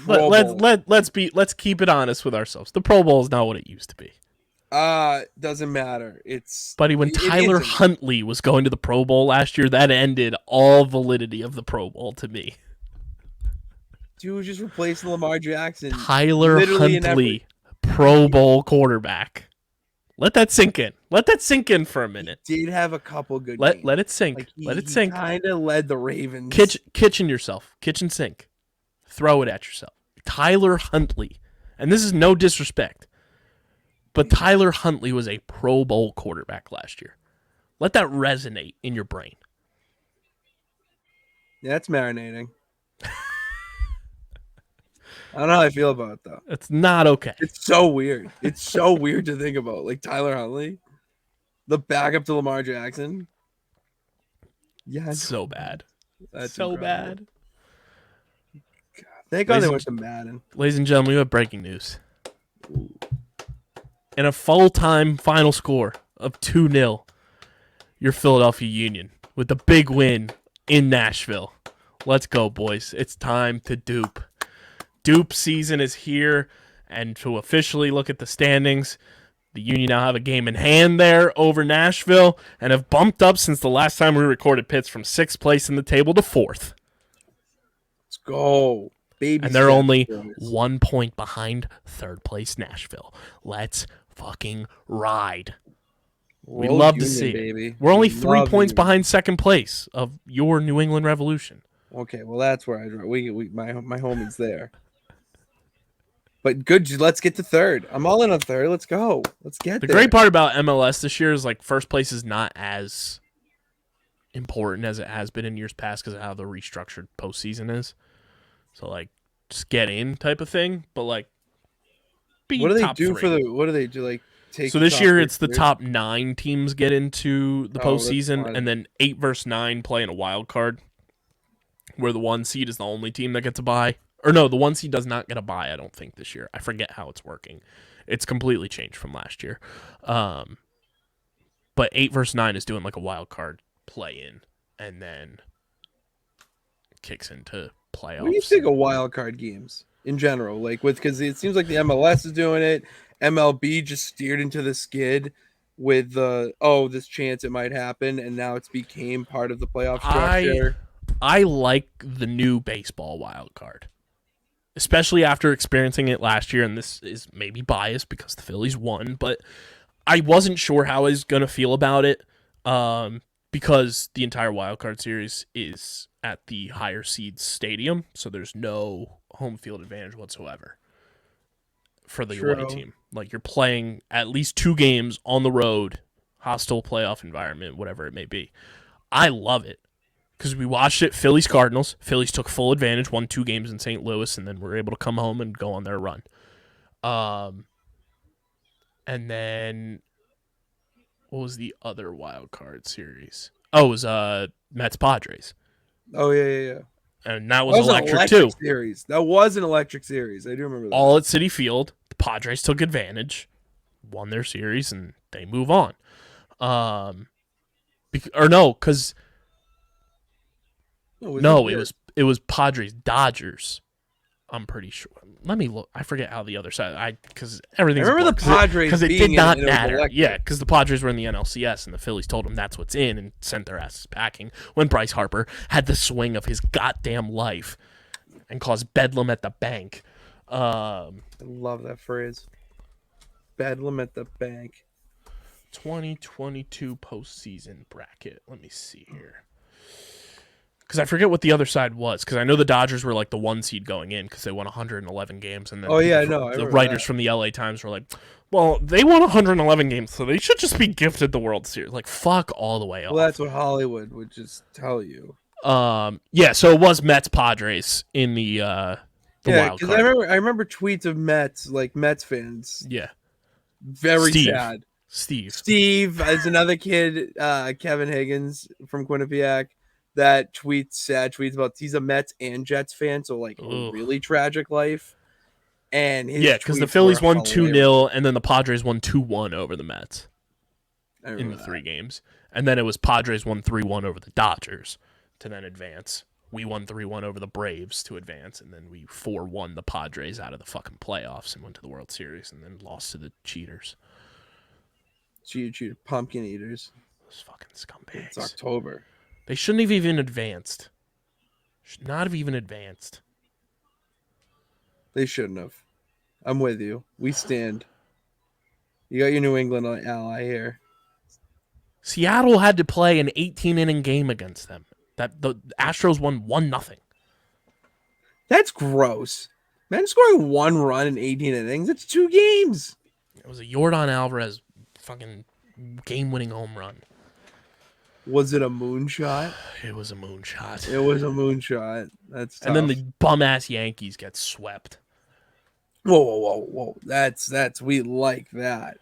Let's keep it honest with ourselves. The Pro Bowl is not what it used to be. Doesn't matter. Buddy, when Tyler Huntley was going to the Pro Bowl last year, that ended all validity of the Pro Bowl to me. Dude, just replacing Lamar Jackson. Tyler Huntley, Pro Bowl quarterback. Let that sink in. Let that sink in for a minute. He did have a couple good games. Let it sink. Let it sink. Kind of led the Ravens. Kitchen yourself. Kitchen sink. Throw it at yourself. Tyler Huntley. And this is no disrespect, but Tyler Huntley was a Pro Bowl quarterback last year. Let that resonate in your brain. Yeah, it's marinating. I don't know how I feel about it, though. It's not okay. It's so weird. It's so weird to think about. Like Tyler Huntley, the backup to Lamar Jackson. Yeah, it's so bad. That's so incredible. bad. God, thank God they went to Madden. Ladies and gentlemen, we have breaking news. In a full-time final score of 2-0, your Philadelphia Union with the big win in Nashville. Let's go, boys. It's time to dupe. Dupe season is here, and to officially look at the standings, the Union now have a game in hand there over Nashville and have bumped up since the last time we recorded Pitts from 6th place in the table to 4th. Let's go. Baby, and they're only 1 point behind 3rd place Nashville. Let's fucking ride. We love to see it. We're only 3 points behind 2nd place of your New England Revolution. Okay, well that's where I draw. My homie's there. But good, let's get to 3rd. I'm all in on 3rd. Let's go. Let's get the there. Great part about MLS this year is like 1st place is not as important as it has been in years past because of how the restructured postseason is. So like just get in type of thing, but like be what do they top do 3. for the? What do they do? Like take. So this year it's the top 9 teams get into the postseason, that's fine. and then 8 versus 9 play in a wild card, where the 1 seed is the only team that gets a bye. Or no, the 1 seed does not get a bye, I don't think, this year. I forget how it's working. It's completely changed from last year. But 8 versus 9 is doing like a wild card play-in and then kicks into playoffs. What do you think of wild card games in general? Like because it seems like the MLS is doing it. MLB just steered into the skid with this chance it might happen, and now it's became part of the playoff structure. I like the new baseball wild card, especially after experiencing it last year, and this is maybe biased because the Phillies won, but I wasn't sure how I was going to feel about it because the entire wild card series is at the higher seeds stadium, so there's no home field advantage whatsoever for the away team. Like, you're playing at least 2 games on the road, hostile playoff environment, whatever it may be. I love it because we watched it, Phillies Cardinals. Phillies took full advantage, won 2 games in St. Louis, and then were able to come home and go on their run. And then what was the other wild card series? Oh, it was Mets Padres. Oh yeah. And that was electric too. Series. That was an electric series. I do remember that. All at Citi Field. The Padres took advantage, won their series, and they move on. It was Padres Dodgers. I'm pretty sure. Let me look. I forget how the other side. Because everything's. I remember the Padres because it did not matter. Yeah, because the Padres were in the NLCS and the Phillies told them that's what's in and sent their asses packing when Bryce Harper had the swing of his goddamn life and caused bedlam at the bank. I love that phrase. Bedlam at the bank. 2022 postseason bracket. Let me see here. Because I forget what the other side was. Because I know the Dodgers were like the 1 seed going in because they won 111 games. And then the writers from the LA Times were like, well, they won 111 games, so they should just be gifted the World Series. Like, fuck all the way off. Well, that's what Hollywood would just tell you. Yeah, so it was Mets Padres in the wild card. I remember tweets of Mets fans. Yeah. Very sad. Steve is another kid, Kevin Higgins from Quinnipiac, that tweets sad tweets about he's a Mets and Jets fan, so like a really tragic life. And because the Phillies won 2-0, and then the Padres won 2-1 over the Mets in the 3 games, and then it was Padres won 3-1 over the Dodgers to then advance. We won 3-1 over the Braves to advance, and then we 4-1 the Padres out of the fucking playoffs and went to the World Series, and then lost to the cheaters. Cheater, pumpkin eaters. Those fucking scumbags. It's October. They shouldn't have even advanced. Should not have even advanced. They shouldn't have. I'm with you. We stand. You got your New England ally here. Seattle had to play an 18-inning game against them. That the Astros won 1-0. That's gross. Man, scoring 1 run in 18 innings. That's 2 games. It was a Yordan Alvarez fucking game-winning home run. Was it a moonshot? It was a moonshot. It was a moonshot. That's tough. And then the bum-ass Yankees get swept. Whoa. That's we like that.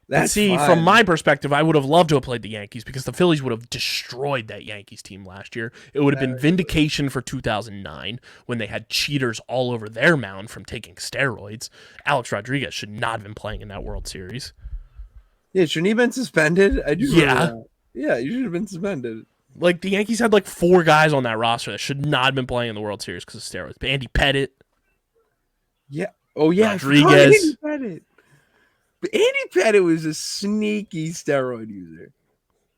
That's see, fine. From my perspective, I would have loved to have played the Yankees because the Phillies would have destroyed that Yankees team last year. It would have been vindication for 2009 when they had cheaters all over their mound from taking steroids. Alex Rodriguez should not have been playing in that World Series. Yeah, shouldn't he have been suspended? Yeah, you should have been suspended. Like, the Yankees had like 4 guys on that roster that should not have been playing in the World Series because of steroids. But Andy Pettitte. Yeah. Oh, yeah. Rodriguez. But Andy Pettitte was a sneaky steroid user.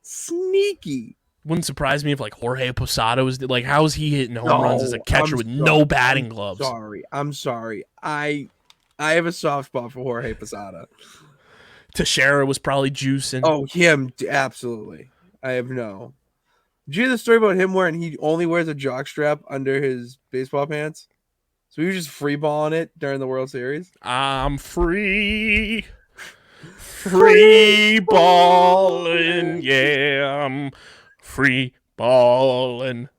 Sneaky. Wouldn't surprise me if like Jorge Posada was like, how is he hitting home runs as a catcher with no batting gloves? I'm sorry. I have a soft spot for Jorge Posada. Teixeira was probably juicing. Oh, him, absolutely. Did you hear the story about him wearing he only wears a jockstrap under his baseball pants? So he was just free balling it during the World Series. I'm free balling, yeah, I'm free balling.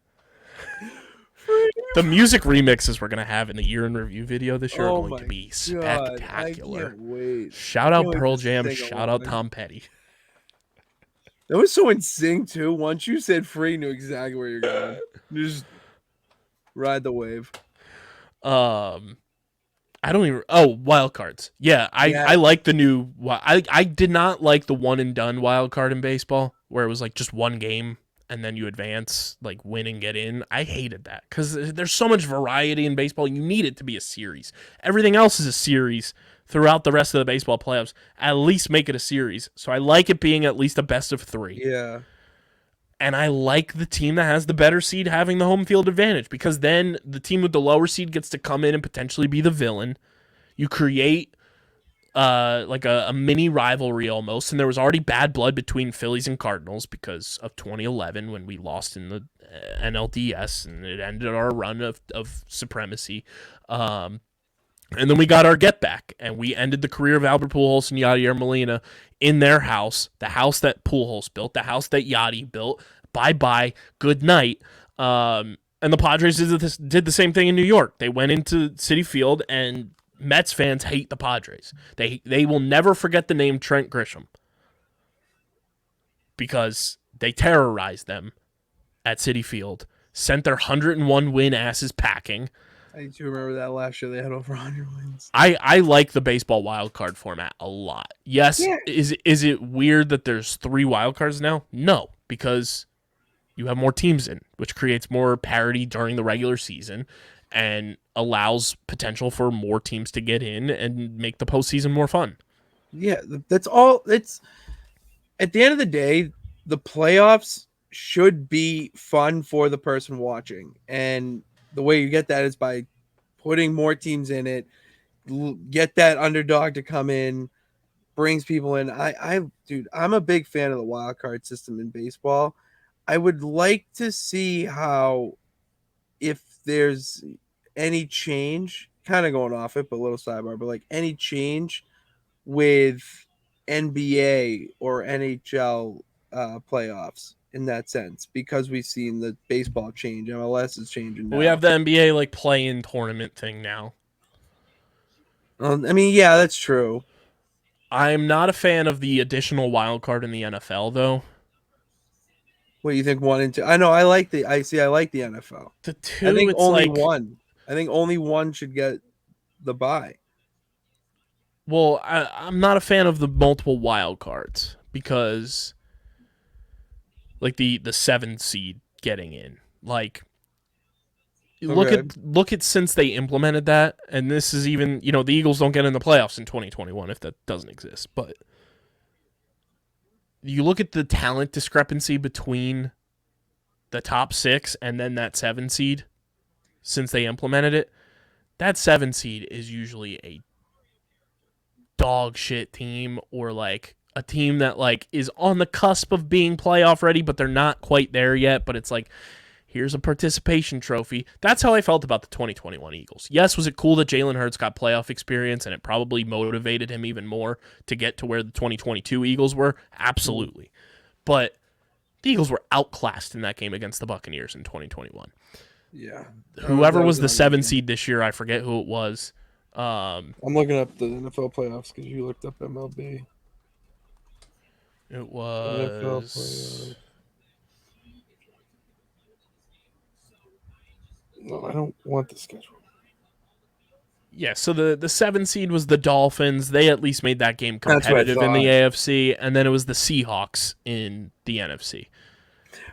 The music remixes we're gonna have in the year in review video this year are going to be spectacular. I can't wait. Shout out Pearl Jam, shout out Tom Petty. That was so in sync too. Once you said free, knew exactly where you're going. Just ride the wave. I don't even. Oh, wild cards. Yeah, I like the new. I did not like the one and done wild card in baseball where it was like just one game and then you advance, like win and get in. I hated that because there's so much variety in baseball. You need it to be a series. Everything else is a series throughout the rest of the baseball playoffs. At least make it a series. So I like it being at least a best of 3. Yeah. And I like the team that has the better seed having the home field advantage, because then the team with the lower seed gets to come in and potentially be the villain. You create like a mini rivalry almost, and there was already bad blood between Phillies and Cardinals because of 2011 when we lost in the NLDS, and it ended our run of supremacy. And then we got our get back, and we ended the career of Albert Pujols and Yadier Molina in their house, the house that Pujols built, the house that Yadi built. Bye-bye, good night. And the Padres did the same thing in New York. They went into Citi Field, and Mets fans hate the Padres. They will never forget the name Trent Grisham because they terrorized them at Citi Field, sent their 101 win asses packing. I do remember that last year they had over 100 wins. I like the baseball wild card format a lot. Yes, Yeah. Is it weird that there's 3 wild cards now? No, because you have more teams in, which creates more parity during the regular season and allows potential for more teams to get in and make the postseason more fun. Yeah, that's all. It's at the end of the day, the playoffs should be fun for the person watching, and the way you get that is by putting more teams in it. Get that underdog to come in, brings people in. Dude, I'm a big fan of the wild card system in baseball. I would like to see how, if there's any change, kind of going off it, but a little sidebar, but like any change with NBA or NHL playoffs in that sense, because we've seen the baseball change. MLS is changing now. We have the NBA like play-in tournament thing now. I mean, yeah, that's true. I'm not a fan of the additional wild card in the NFL though. What do you think? 1 and 2? I know. I like the NFL. The 2, I think it's only like one. I think only one should get the bye. Well, I'm not a fan of the multiple wild cards because, like the 7 seed getting in, like look at since they implemented that, and this is even the Eagles don't get in the playoffs in 2021 if that doesn't exist, but you look at the talent discrepancy between the top 6 and then that 7 seed since they implemented it. That 7 seed is usually a dog shit team, or like a team that like is on the cusp of being playoff ready, but they're not quite there yet. But it's like, here's a participation trophy. That's how I felt about the 2021 Eagles. Yes, was it cool that Jalen Hurts got playoff experience and it probably motivated him even more to get to where the 2022 Eagles were? Absolutely. But the Eagles were outclassed in that game against the Buccaneers in 2021. Yeah. Whoever was the 7 seed this year, I forget who it was. I'm looking up the NFL playoffs because you looked up MLB. It was. No, I don't want the schedule. Yeah, so the 7 seed was the Dolphins. They at least made that game competitive in the AFC, and then it was the Seahawks in the NFC.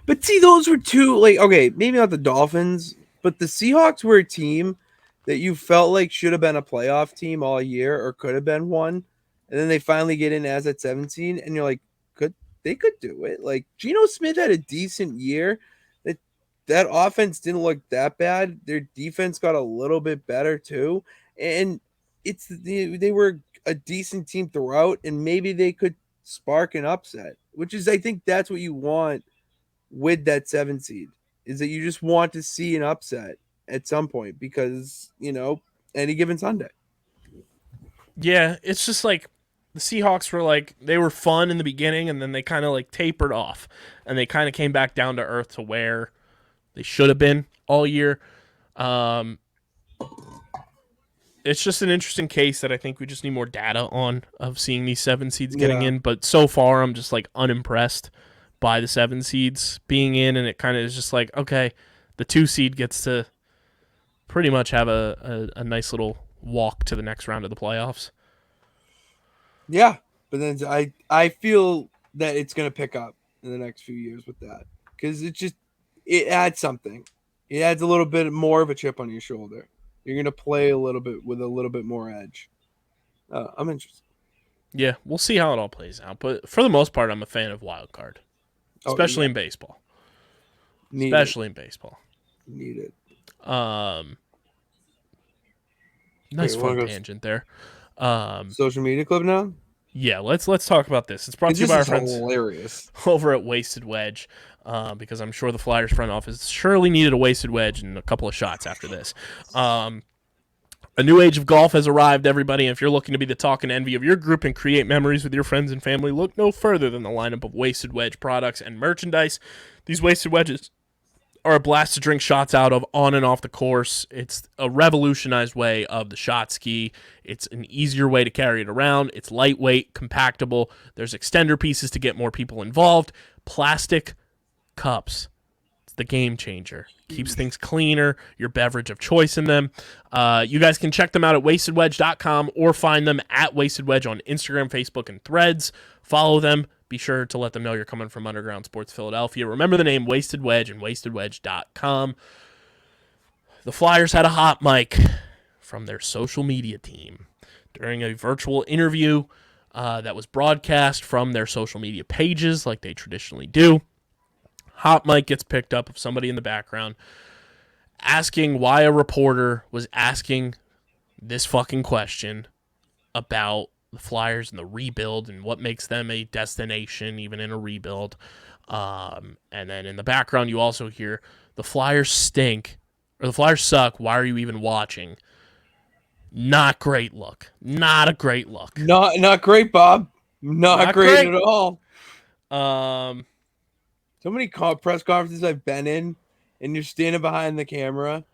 But see, those were two, like, okay, maybe not the Dolphins, but the Seahawks were a team that you felt like should have been a playoff team all year or could have been one. And then they finally get in as at 17, and you're like, they could do it. Like, Geno Smith had a decent year. That offense didn't look that bad. Their defense got a little bit better too. And they were a decent team throughout, and maybe they could spark an upset, which is, I think that's what you want with that 7 seed, is that you just want to see an upset at some point because, any given Sunday. Yeah, it's just like the Seahawks were like, they were fun in the beginning, and then they kind of like tapered off, and they kind of came back down to earth to where they should have been all year. It's just an interesting case that I think we just need more data on, of seeing these 7 seeds getting in. But so far, I'm just like unimpressed by the 7 seeds being in, and it kind of is just like, okay, the 2 seed gets to pretty much have a nice little walk to the next round of the playoffs. Yeah, but then I feel that it's going to pick up in the next few years with that. because it adds something. It adds a little bit more of a chip on your shoulder. You're gonna play a little bit with a little bit more edge. I'm interested. Yeah, we'll see how it all plays out. But for the most part, I'm a fan of wild card, especially in baseball. Need in baseball. Need it. Nice fun tangent there. Social media clip now. Yeah, let's talk about this. It's brought to you by our friends hilarious over at Wasted Wedge, because I'm sure the Flyers front office surely needed a wasted wedge and a couple of shots after this. A new age of golf has arrived, everybody. If you're looking to be the talk and envy of your group and create memories with your friends and family, look no further than the lineup of Wasted Wedge products and merchandise. These Wasted Wedges are a blast to drink shots out of on and off the course. It's a revolutionized way of the shot ski. It's an easier way to carry it around. It's lightweight, compactable. There's extender pieces to get more people involved. Plastic cups. It's the game changer. Keeps things cleaner, your beverage of choice in them. You guys can check them out at wastedwedge.com or find them at Wasted Wedge on Instagram, Facebook, and Threads. Follow them. Be sure to let them know you're coming from Underground Sports Philadelphia. Remember the name Wasted Wedge and wastedwedge.com. The Flyers had a hot mic from their social media team during a virtual interview that was broadcast from their social media pages like they traditionally do. Hot mic gets picked up of somebody in the background asking why a reporter was asking this fucking question about the Flyers and the rebuild and what makes them a destination even in a rebuild. And then in the background, you also hear the Flyers stink or the Flyers suck. Why are you even watching? Not great look. Not a great look. Not great, Bob. Not great at all. So many press conferences I've been in, and you're standing behind the camera,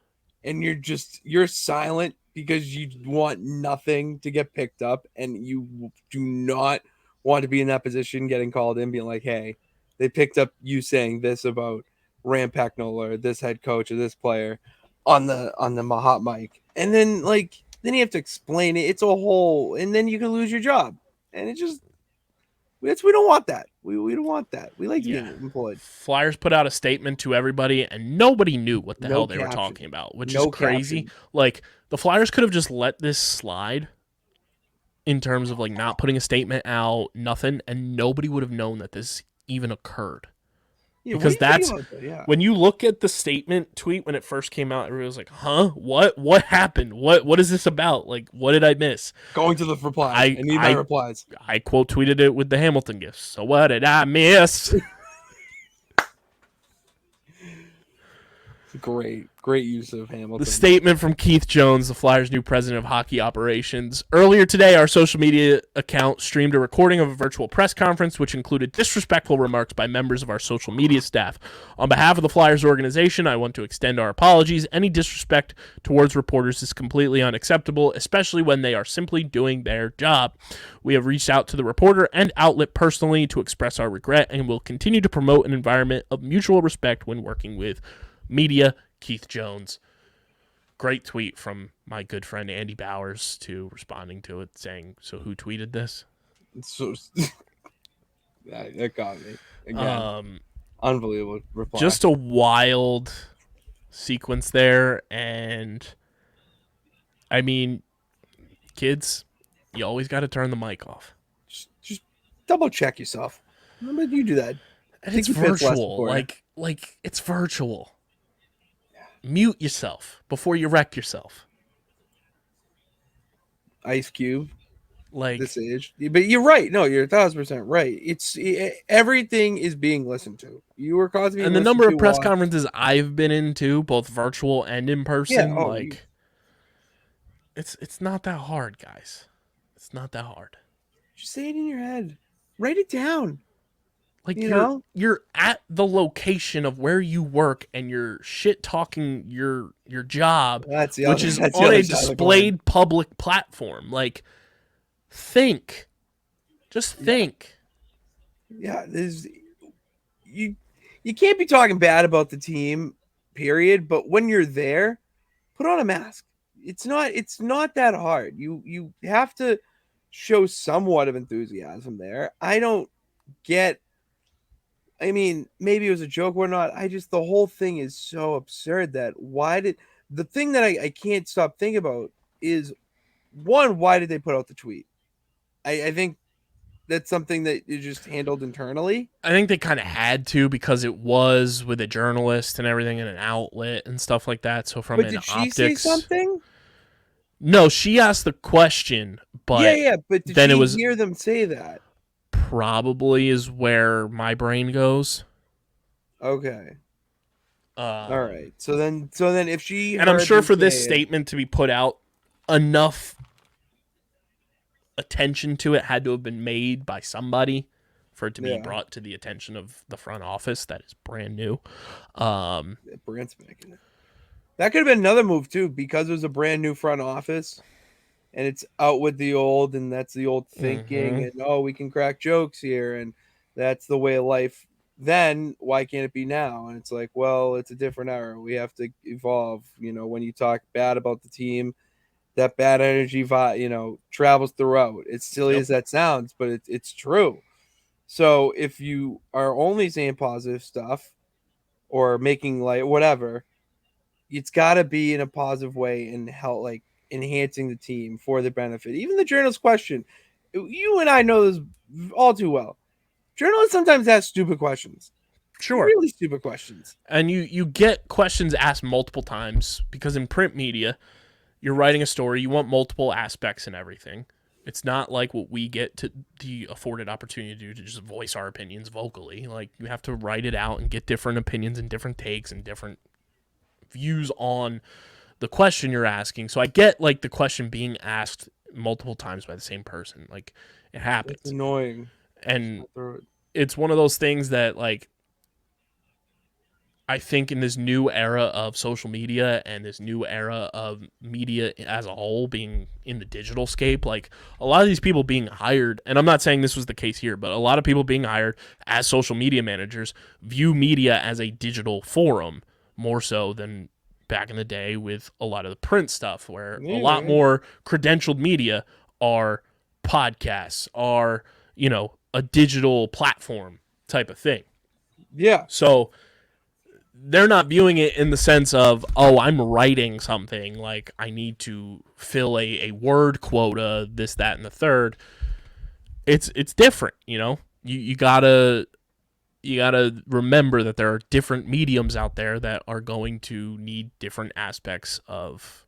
and you're silent because you want nothing to get picked up, and you do not want to be in that position, getting called in, being like, "Hey, they picked up you saying this about Rand Pecknold or this head coach or this player on the hot mic," and then you have to explain it. It's a whole, and then you can lose your job, and we don't want that. We don't want that. We like being employed. Flyers put out a statement to everybody, and nobody knew what the hell they were talking about, which is crazy. Caption. Like, the Flyers could have just let this slide in terms of not putting a statement out, nothing, and nobody would have known that this even occurred. Yeah, because that's when you look at the statement tweet when it first came out, everybody was like, "Huh? What happened? What is this about? What did I miss?" Going to the reply. I need my replies. I quote tweeted it with the Hamilton gifts. So what did I miss? Great use of Hamilton. The statement from Keith Jones, the Flyers' new president of hockey operations. Earlier today, our social media account streamed a recording of a virtual press conference, which included disrespectful remarks by members of our social media staff. On behalf of the Flyers organization, I want to extend our apologies. Any disrespect towards reporters is completely unacceptable, especially when they are simply doing their job. We have reached out to the reporter and outlet personally to express our regret and will continue to promote an environment of mutual respect when working with media. Keith Jones. Great tweet from my good friend Andy Bowers to responding to it saying, "So who tweeted this?" So that got me. Again, unbelievable reply. Just a wild sequence there, and I mean, kids, you always got to turn the mic off. Just double check yourself. Remember you do that. And it's virtual. Like it's virtual. Mute yourself before you wreck yourself. Ice Cube, this age, but you're right. No, you're 1,000% right. Everything is being listened to. You were causing, and the number of press conferences I've been into, both virtual and in person, it's not that hard, guys. It's not that hard. Just say it in your head. Write it down. You're at the location of where you work and you're shit talking your job, which is on a displayed public platform. Think. Just think. Yeah, you can't be talking bad about the team, period. But when you're there, put on a mask. It's not that hard. You have to show somewhat of enthusiasm there. I don't get I mean, maybe it was a joke or not. The whole thing is so absurd that the thing that I can't stop thinking about is one, why did they put out the tweet? I think that's something that is just handled internally. I think they kind of had to because it was with a journalist and everything and an outlet and stuff like that. So from But an did she say optics, something? no, she asked the question, Yeah, but yeah. But did then it she was hear them say that? probably is where my brain goes. Okay. All Um, right. So then if she and I'm heard sure them for this say it, statement to be put out, enough attention to it had to have been made by somebody for it to be yeah, brought to the attention of the front office that is brand new. Brant's making it. That could have been another move too, because it was a brand new front office and it's out with the old, and that's the old thinking, Mhm. and oh, we can crack jokes here, and that's the way of life. Then why can't it be now? And it's like, well, it's a different era. We have to evolve. When you talk bad about the team, that bad energy, travels throughout. It's silly Yep. as that sounds, but it's true. So if you are only saying positive stuff or making like whatever, it's got to be in a positive way and help like enhancing the team for the benefit. Even the journalist question, you and I know this all too well. Journalists sometimes ask stupid questions, Sure. really stupid questions. And you get questions asked multiple times because in print media, you're writing a story, you want multiple aspects and everything. It's not like what we get to the afforded opportunity to do to just voice our opinions vocally. Like you have to write it out and get different opinions and different takes and different views on the question you're asking. So I get like the question being asked multiple times by the same person. Like it It's happens. annoying. And it's one of those things that like I think in this new era of social media and this new era of media as a whole being in the digital scape, like a lot of these people being hired, and I'm not saying this was the case here, but a lot of people being hired as social media managers view media as a digital forum more so than back in the day with a lot of the print stuff, where a lot Yeah, more credentialed media are podcasts, are, a digital platform type of thing. yeah, So they're not viewing it in the sense of, oh, I'm writing something, like I need to fill a word quota, this, that, and the third. It's different, You gotta remember that there are different mediums out there that are going to need different aspects of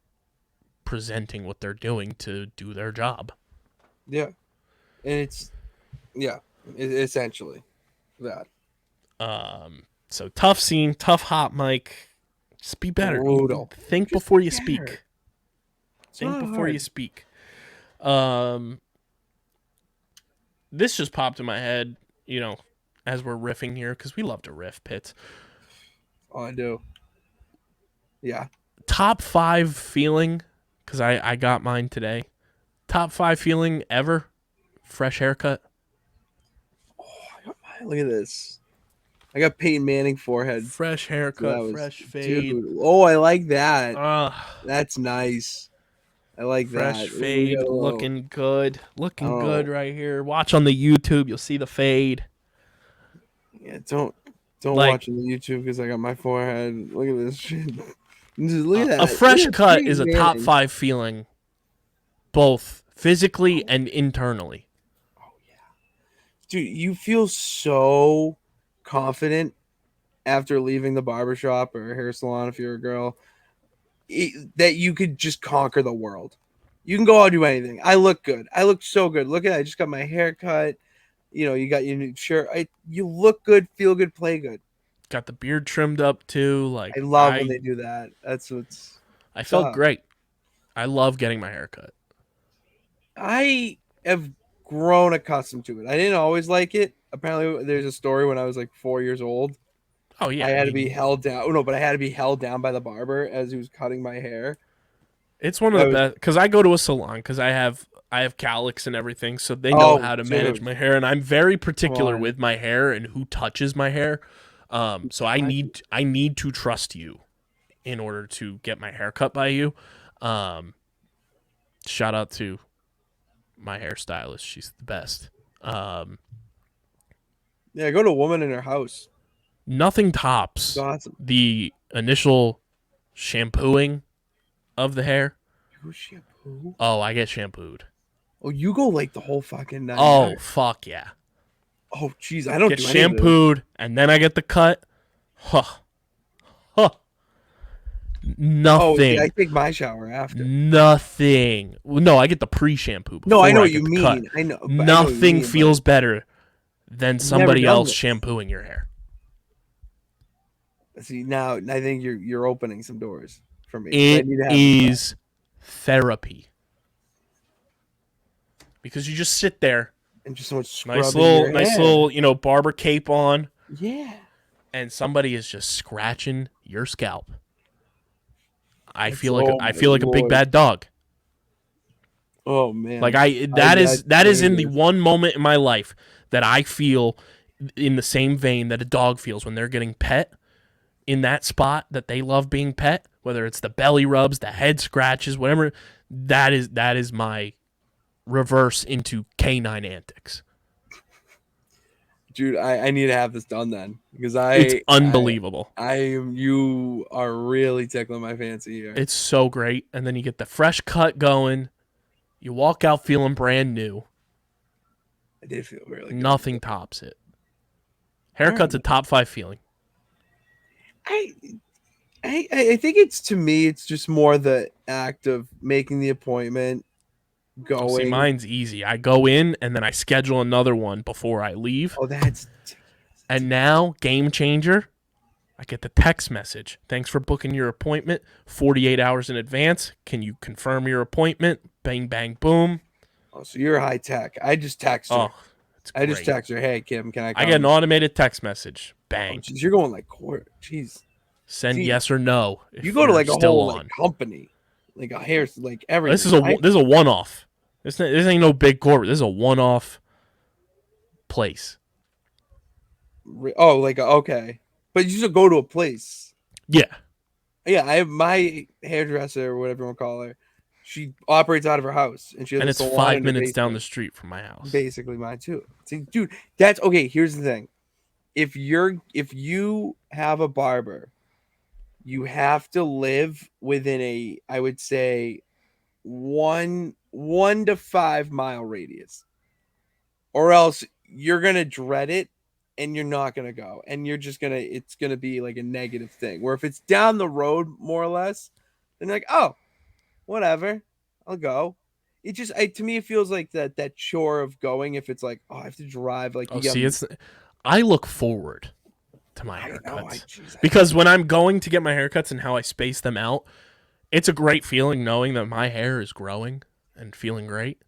presenting what they're doing to do their job. yeah, and essentially that So tough scene, tough hot mic. Just be better. You brutal. think Just before you better. speak. It's Think not before you hard. speak. This just popped in my head, as we're riffing here, because we love to riff, Pitts. All I do. Yeah. Top 5 feeling, because I got mine today. Top 5 feeling ever? Fresh haircut? Look at this. I got Peyton Manning forehead. Fresh So that haircut, was, fresh dude. fade. Oh, I like that. Uh, That's nice. I like fresh that. Ooh, we fade, got a little. looking good. I Looking don't good know. right here. Watch on the YouTube, you'll see the fade. Yeah, don't Like, watch on the YouTube because I got my forehead. Look at this shit. Just look at a that. fresh Look at cut Peyton is a top Manning. 5 feeling, both physically Oh, and internally. oh yeah, dude, you feel so confident after leaving the barbershop or hair salon if you're a girl that you could just conquer the world. You can go out and do anything. I look good. I look so good. Look at that. I just got my hair cut. You got your new shirt. You look good, feel good, play good. Got the beard trimmed up too. Like I love when they do that. That's what's I felt up. great. I love getting my hair cut. I have grown accustomed to it. I didn't always like it. Apparently, there's a story when I was like 4 years old. Oh yeah, I I had to be mean held down. Oh, no, but I had to be held down by the barber as he was cutting my hair. it's one of That the was best because I go to a salon because I have cowlicks and everything, so they know oh, how to manage dude, my hair, and I'm very come particular on. with my hair and who touches my hair. So I need to trust you in order to get my hair cut by you. Um, Shout out to my hairstylist; she's the best. Um, Yeah, go to a woman in her house. Nothing It's tops awesome. the initial shampooing of the hair. You go shampoo? Oh, I get shampooed. Oh, you go like the whole fucking 9 Oh, yards. fuck yeah. Oh, jeez, I don't Get do any of those. shampooed, and then I get the cut. Huh. Huh. Oh, see, I Nothing. take my shower after. Nothing. Well, no, I get the pre-shampoo No, I know before I what get you the cut. mean. I know, but I know what you Nothing mean. feels better than I've never somebody done else this. shampooing your hair. See, now I think you're opening some doors for me. 'Cause I It need to have this done. is therapy. Because you just sit there, And just so much scrubbing your nice hair. little, barber cape on, Yeah. and somebody is just scratching your scalp. I That's, feel like oh I my feel like a big Lord. bad dog. Oh man. Like That's that is in the dangerous. one moment in my life that I feel in the same vein that a dog feels when they're getting pet in that spot that they love being pet, whether it's the belly rubs, the head scratches, whatever. That is my reverse into canine antics. Dude, I need to have this done then. Because It's unbelievable. you are really tickling my fancy here. It's so great. And then you get the fresh cut going. You walk out feeling brand new. I did feel really good. Nothing tops it. Haircut's a top 5 feeling. I think it's, to me, it's just more the act of making the appointment, going. See, mine's easy. I go in and then I schedule another one before I leave. Oh, that's And now, game changer, I get the text message. Thanks for booking your appointment 48 hours in advance. Can you confirm your appointment? Bang, bang, boom. oh, so you're high tech. I just text her. Oh, it's great. I just text her, hey Kim, can I come? I get an automated text message. Oh, Bang. geez, you're going like court. Jeez. Send See, yes or no. If You go to you're like a still whole on. like company, like a hair, like everything. This is a one-off. This ain't no big corporate. This is a one-off place. Oh, like okay, but you just go to a place. Yeah. Yeah, I have my hairdresser or whatever you want to call her. She operates out of her house, and she has And a it's salon 5 in her minutes down the basement. street from my house. Basically, mine too. See, dude, that's okay. Here's the thing: if you have a barber, you have to live within I would say, 1 to 5 mile radius, or else you're gonna dread it and you're not gonna go, and it's gonna be like a negative thing. Where if it's down the road more or less, then you're like, oh, whatever, I'll go. It just to me it feels like that chore of going. If it's like, oh, I have to drive, like Oh, see, I look forward to my I know, haircuts geez, because when I'm going to get my haircuts and how I space them out, it's a great feeling knowing that my hair is growing and feeling great,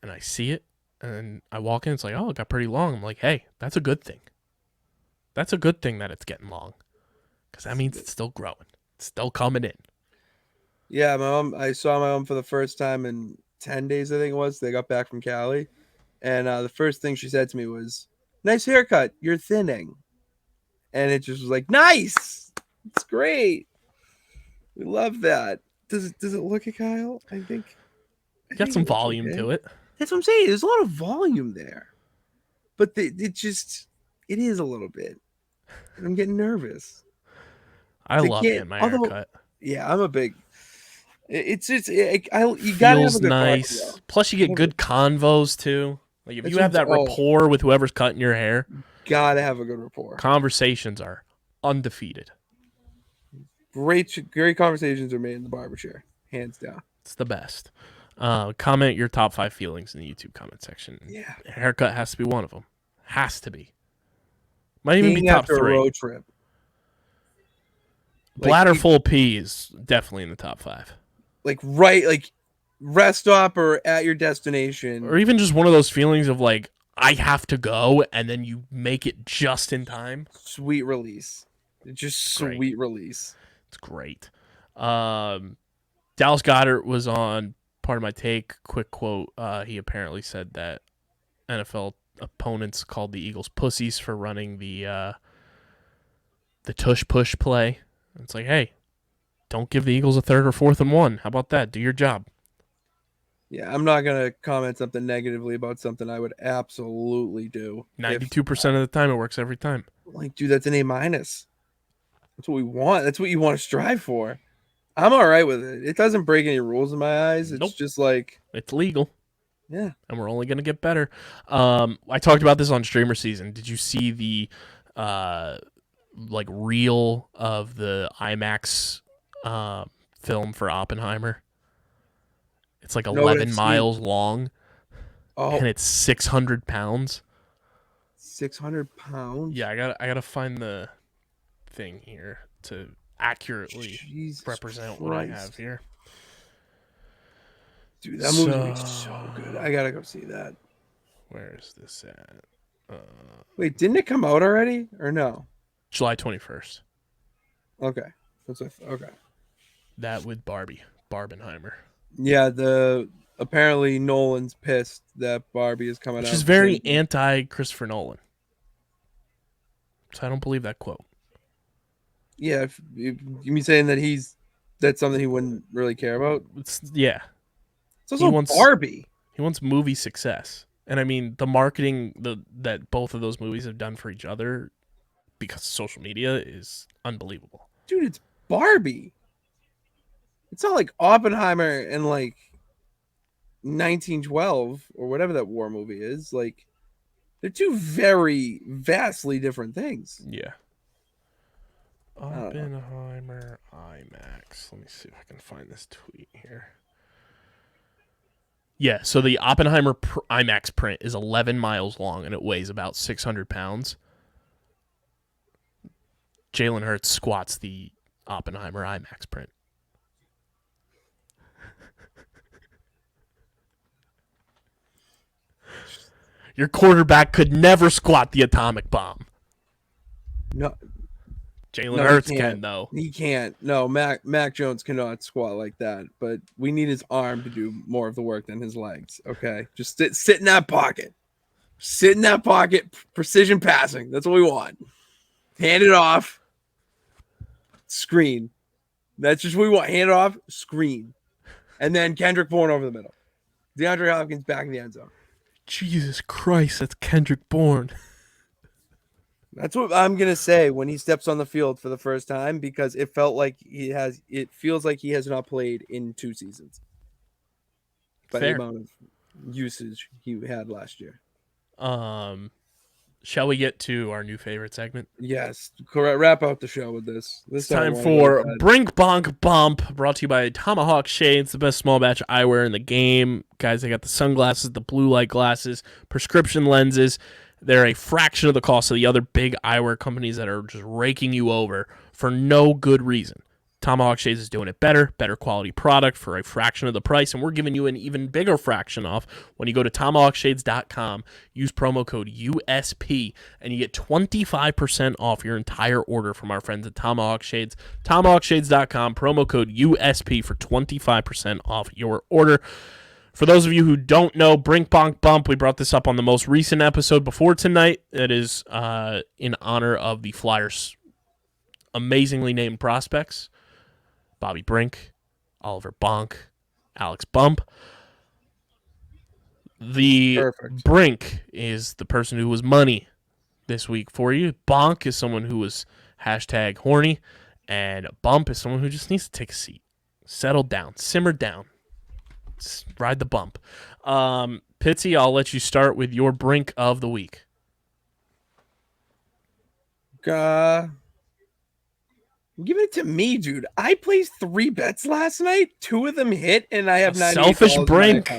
and I see it, and I walk in, it's like, oh, it got pretty long. I'm like, hey, that's a good thing. That's a good thing that it's getting long, because that means it's still growing, it's still coming in. Yeah, my mom. I saw my mom for the first time in 10 days. I think it was. They got back from Cali, and the first thing she said to me was, "Nice haircut. You're thinning." And it just was like, "Nice. It's great. We love that." Does it look at Kyle? I think Got some volume to it. That's what I'm saying. There's a lot of volume there, but it is a little bit. And I'm getting nervous. I love getting my haircut. Yeah, I'm a big. It's just you Feels gotta have a good nice. barber, Plus, you get good convos too. Like if That's you have that what I'm- rapport with whoever's cutting your hair, gotta have a good rapport. conversations are undefeated. Great conversations are made in the barber chair, hands down. It's the best. Comment your top 5 feelings in the YouTube comment section. Yeah, Haircut has to be one of them. Has to be. Might even be being top after 3. a road trip. Bladder full pee is definitely in the top 5. Like rest stop or at your destination, Or even just one of those feelings of like, I have to go, and then you make it just in time. sweet release. Just Great. sweet release. It's great. Dallas Goedert was on Part of My Take. Quick quote. He apparently said that NFL opponents called the Eagles pussies for running the tush push play. It's like, hey, don't give the Eagles a 3rd or 4th and 1. How about that? Do your job. Yeah, I'm not gonna comment something negatively about something I would absolutely do. If 92% of the time, it works every time. like, dude, that's an A minus. That's what we want. That's what you want to strive for. I'm all right with it. It doesn't break any rules in my eyes. It's Nope. just like, It's legal. yeah. And we're only going to get better. I talked about this on Streamer Season. Did you see the reel of the IMAX film for Oppenheimer? It's like No, but I've 11 seen. miles long, Oh, and it's 600 pounds. 600 pounds. Yeah, I gotta find the thing here to accurately Jesus represent what I Christ. have here. Dude, that movie's gonna be so good. I gotta go see that. Where is this at? Wait, didn't it come out already or no? July 21st. Okay, okay. That with Barbenheimer. Yeah, apparently Nolan's pissed that Barbie is coming out. Which is very anti-Christopher Nolan. So I don't believe that quote. Yeah, if you mean saying that that's something he wouldn't really care about? Yeah. It's also Barbie. He wants movie success. And I mean, the marketing that both of those movies have done for each other because of social media is unbelievable. Dude, it's Barbie. It's not like Oppenheimer and like 1912 or whatever that war movie is. Like, they're two very vastly different things. Yeah. Oppenheimer IMAX. Let me see if I can find this tweet here. Yeah, so the Oppenheimer IMAX print is 11 miles long and it weighs about 600 pounds. Jalen Hurts squats the Oppenheimer IMAX print. Your quarterback could never squat the atomic bomb. No, Jalen Hurts can, though. He can't. No, Mac Jones cannot squat like that. But we need his arm to do more of the work than his legs. Okay, just sit in that pocket. Sit in that pocket. Precision passing. That's what we want. Hand it off. Screen. That's just what we want. Hand it off. Screen. And then Kendrick Bourne over the middle. DeAndre Hopkins back in the end zone. Jesus Christ, that's Kendrick Bourne. That's what I'm gonna say when he steps on the field for the first time, because it feels like he has not played in 2 seasons. By the amount of usage he had last year. Shall we get to our new favorite segment? Yes, correct. Wrap out the show with this. It's time for Brink, Bonk, Bump, brought to you by Tomahawk Shades, the best small batch eyewear in the game. Guys, they got the sunglasses, the blue light glasses, prescription lenses. They're a fraction of the cost of the other big eyewear companies that are just raking you over for no good reason. Tomahawk Shades is doing it better quality product for a fraction of the price, and we're giving you an even bigger fraction off when you go to tomahawkshades.com, use promo code USP, and you get 25% off your entire order from our friends at Tomahawk Shades. Tomahawkshades.com, promo code USP for 25% off your order. For those of you who don't know, Brink, Bonk, Bump, we brought this up on the most recent episode before tonight. It is in honor of the Flyers' amazingly named prospects. Bobby Brink, Oliver Bonk, Alex Bump. Perfect. Brink is the person who was money this week for you. Bonk is someone who was hashtag horny. And Bump is someone who just needs to take a seat. Settle down. Simmer down. Ride the bump. Pitsy, I'll let you start with your Brink of the week. Give it to me, dude. I placed 3 bets last night. 2 of them hit, and I have $98. Selfish Brink.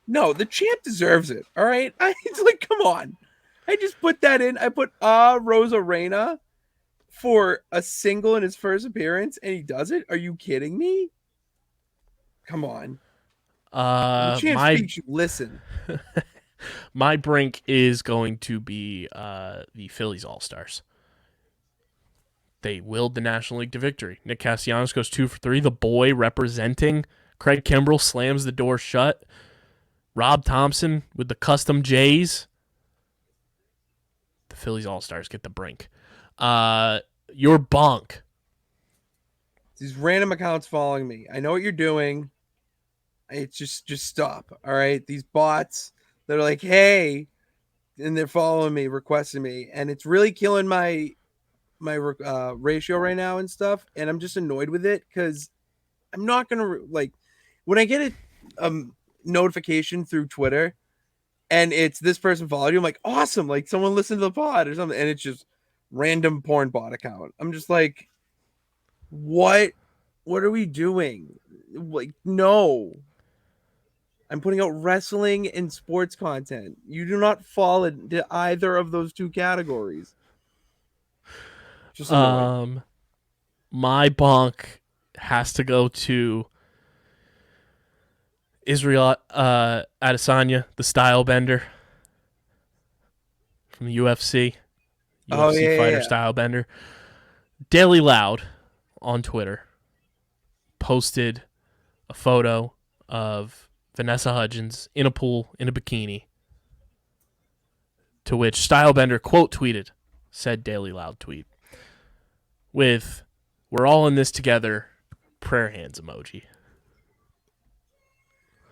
No, the champ deserves it. All right, it's like, come on. I just put that in. I put Rosa Reina for a single in his first appearance, and he does it. Are you kidding me? Come on. The champ speaks. You listen. My Brink is going to be the Phillies All-Stars. They willed the National League to victory. Nick Castellanos goes 2 for 3. The boy representing. Craig Kimbrell slams the door shut. Rob Thompson with the custom J's. The Phillies All-Stars get the Brink. Your Bonk. These random accounts following me. I know what you're doing. It's just stop. All right, these bots, they're like, hey, and they're following me, requesting me, and it's really killing my ratio right now and stuff. And I'm just annoyed with it because I'm not gonna like when I get a notification through Twitter and it's this person followed you. I'm like, awesome, like someone listened to the pod or something, and it's just random porn bot account. I'm just like, what? What are we doing? Like, no. I'm putting out wrestling and sports content. You do not fall into either of those two categories. Just annoying. My bonk has to go to Israel Adesanya, the style bender from the UFC. Oh, UFC yeah, fighter yeah. style bender. Daily Loud on Twitter posted a photo of Vanessa Hudgens in a pool in a bikini, to which Stylebender quote tweeted said Daily Loud tweet with "We're all in this together," prayer hands emoji.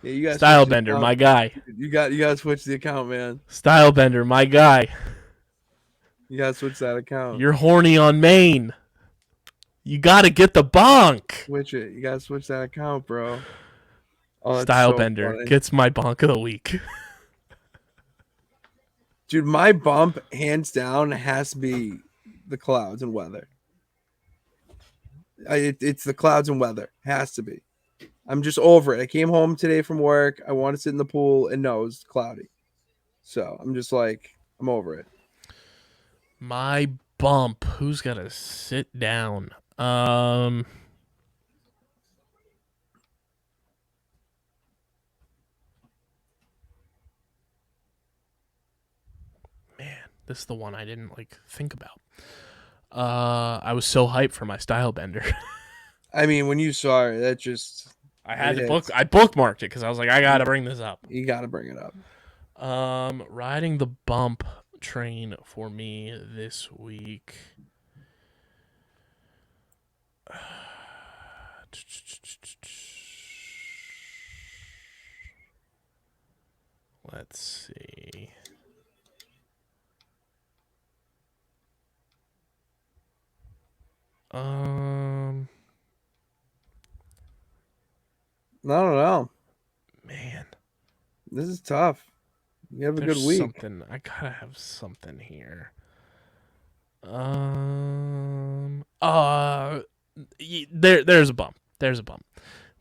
Yeah, you guys Stylebender, my guy. You gotta switch the account, man. Stylebender, my guy. You gotta switch that account. You're horny on Maine. You gotta get the bonk. Switch it. You gotta switch that account, bro. Oh, Stylebender so gets my bonk of the week. Dude, my bump, hands down, has to be the clouds and weather. It's the clouds and weather. Has to be. I'm just over it. I came home today from work. I want to sit in the pool, and no, it was cloudy. So I'm just like, I'm over it. My bump. Who's gotta sit down? Man, this is the one I didn't think about. I was so hyped for my style bender. I mean, when you saw it, that just I bookmarked it because I was like, I gotta bring this up. You gotta bring it up. Riding the bump train for me this week. Let's see. I don't know. Man, this is tough. You have a good week. Something I gotta have something here. There's a bump. There's a bump.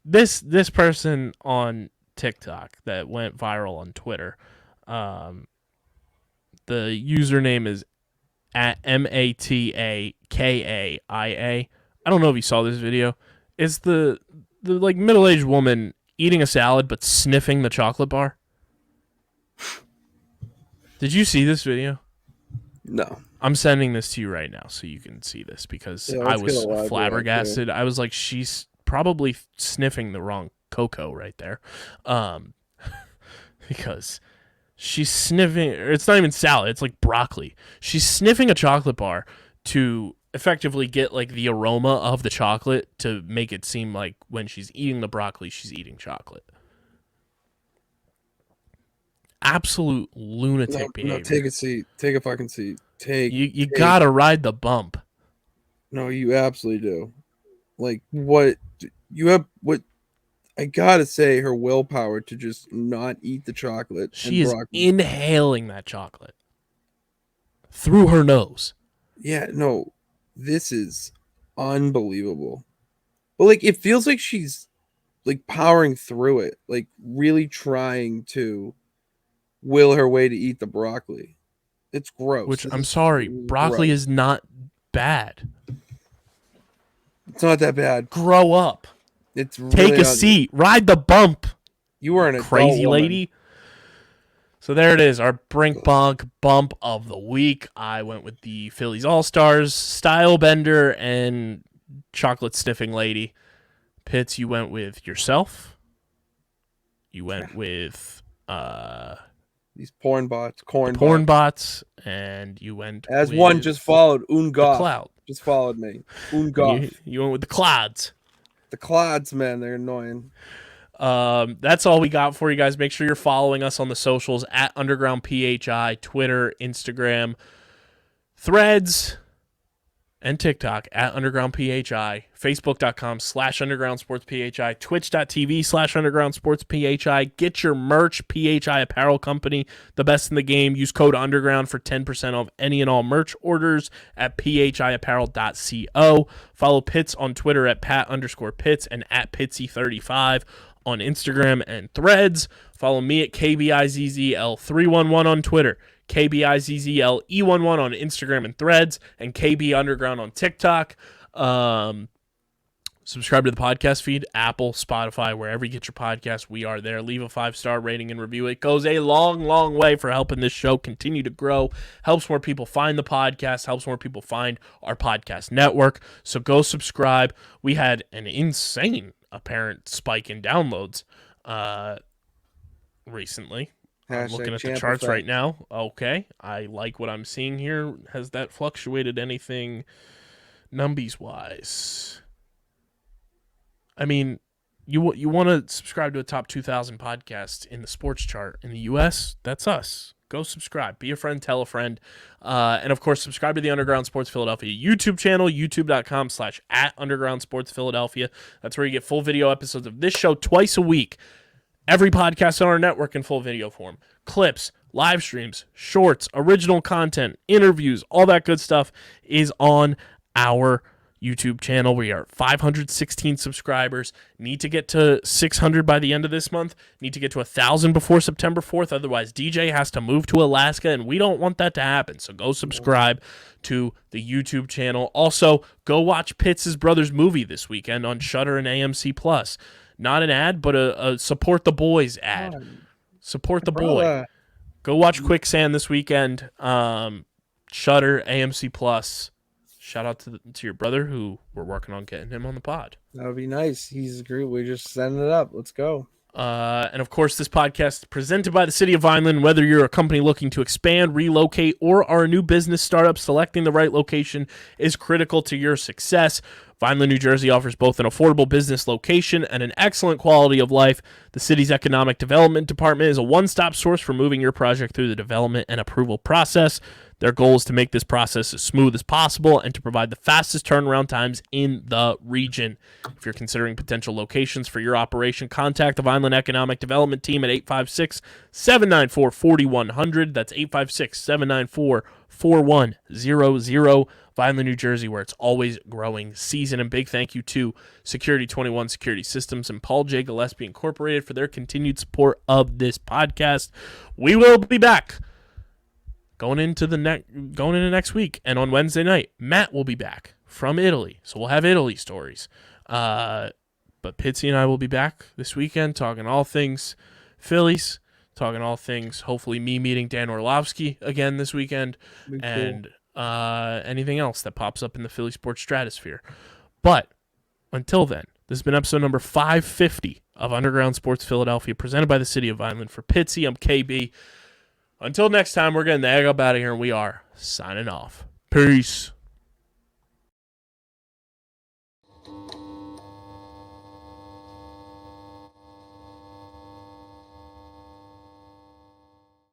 This person on TikTok that went viral on Twitter. The username is at MATAKAIA. I don't know if you saw this video. It's the middle-aged woman eating a salad but sniffing the chocolate bar. Did you see this video? No. I'm sending this to you right now so you can see this because I was flabbergasted. I was like, she's probably sniffing the wrong cocoa right there. Because she's sniffing, it's not even salad, it's like broccoli. She's sniffing a chocolate bar to effectively get the aroma of the chocolate to make it seem like when she's eating the broccoli, she's eating chocolate. Absolute lunatic behavior. No, take a seat. Take a fucking seat. You gotta ride the bump. No, you absolutely do. What I gotta say, her willpower to just not eat the chocolate. She is inhaling that chocolate through her nose. Yeah, no, this is unbelievable. But it feels like she's powering through it, really trying to will her way to eat the broccoli. It's gross. Which, I'm sorry, broccoli is not bad. It's not that bad. Grow up. It's really Take a seat. Ride the bump. You are an crazy lady. So there it is, our Brink Bonk bump of the week. I went with the Phillies All-Stars, Style Bender, and Chocolate Sniffing Lady. Pitts, you went with yourself. You went with these porn bots, porn bots, and you went as with one just followed Ungoff. Cloud just followed me. Ungoff. You went with the Clods. The Clods, man, they're annoying. That's all we got for you guys. Make sure you're following us on the socials at Underground PHI, Twitter, Instagram, Threads, and TikTok at Underground PHI, Facebook.com/UndergroundSportsPHI, Twitch.tv/UndergroundSportsPHI. Get your merch, PHI Apparel Company, the best in the game. Use code Underground for 10% off any and all merch orders at phiapparel.co. Follow Pitts on Twitter at Pat_Pitts and at Pitsy35 on Instagram and Threads. Follow me at KBIZZL311 on Twitter, KBIZZLE11 on Instagram and Threads, and KB Underground on TikTok. Subscribe to the podcast feed, Apple, Spotify, wherever you get your podcasts. We are there. Leave a 5-star rating and review. It goes a long, long way for helping this show continue to grow. Helps more people find the podcast. Helps more people find our podcast network. So go subscribe. We had an insane apparent spike in downloads recently. I'm looking at the charts right now. Okay, I like what I'm seeing here. Has that fluctuated anything numbies-wise? I mean, you want to subscribe to a top 2,000 podcast in the sports chart in the U.S.? That's us. Go subscribe. Be a friend. Tell a friend. And, of course, subscribe to the Underground Sports Philadelphia YouTube channel, youtube.com/@Underground Sports Philadelphia. That's where you get full video episodes of this show twice a week. Every podcast on our network in full video form. Clips, live streams, shorts, original content, interviews, all that good stuff is on our YouTube channel. We are 516 subscribers. Need to get to 600 by the end of this month. Need to get to 1,000 before September 4th. Otherwise, DJ has to move to Alaska, and we don't want that to happen. So go subscribe to the YouTube channel. Also, go watch Pitts' brother's movie this weekend on Shudder and AMC+. Not an ad, but a Support the Boys ad. Support the boy. Go watch Quicksand this weekend. Shudder, AMC+. Shout out to your brother, who we're working on getting him on the pod. That would be nice. He's great. We're just setting it up. Let's go. And, of course, this podcast is presented by the City of Vineland. Whether you're a company looking to expand, relocate, or are a new business startup, selecting the right location is critical to your success. Vineland, New Jersey offers both an affordable business location and an excellent quality of life. The city's economic development department is a one-stop source for moving your project through the development and approval process. Their goal is to make this process as smooth as possible and to provide the fastest turnaround times in the region. If you're considering potential locations for your operation, contact the Vineland Economic Development Team at 856-794-4100. That's 856-794-4100. Vineland, New Jersey, where it's always growing season. And big thank you to Security 21 Security Systems and Paul J. Gillespie Incorporated for their continued support of this podcast. We will be back going into next week, and on Wednesday night, Matt will be back from Italy, so we'll have Italy stories. But Pitsy and I will be back this weekend talking all things Phillies, talking all things. Hopefully, me meeting Dan Orlovsky again this weekend, and anything else that pops up in the Philly sports stratosphere. But until then, this has been episode number 550 of Underground Sports Philadelphia, presented by the City of Vineland. For Pitsy, I'm KB. Until next time, we're getting the egg up out of here, and we are signing off. Peace.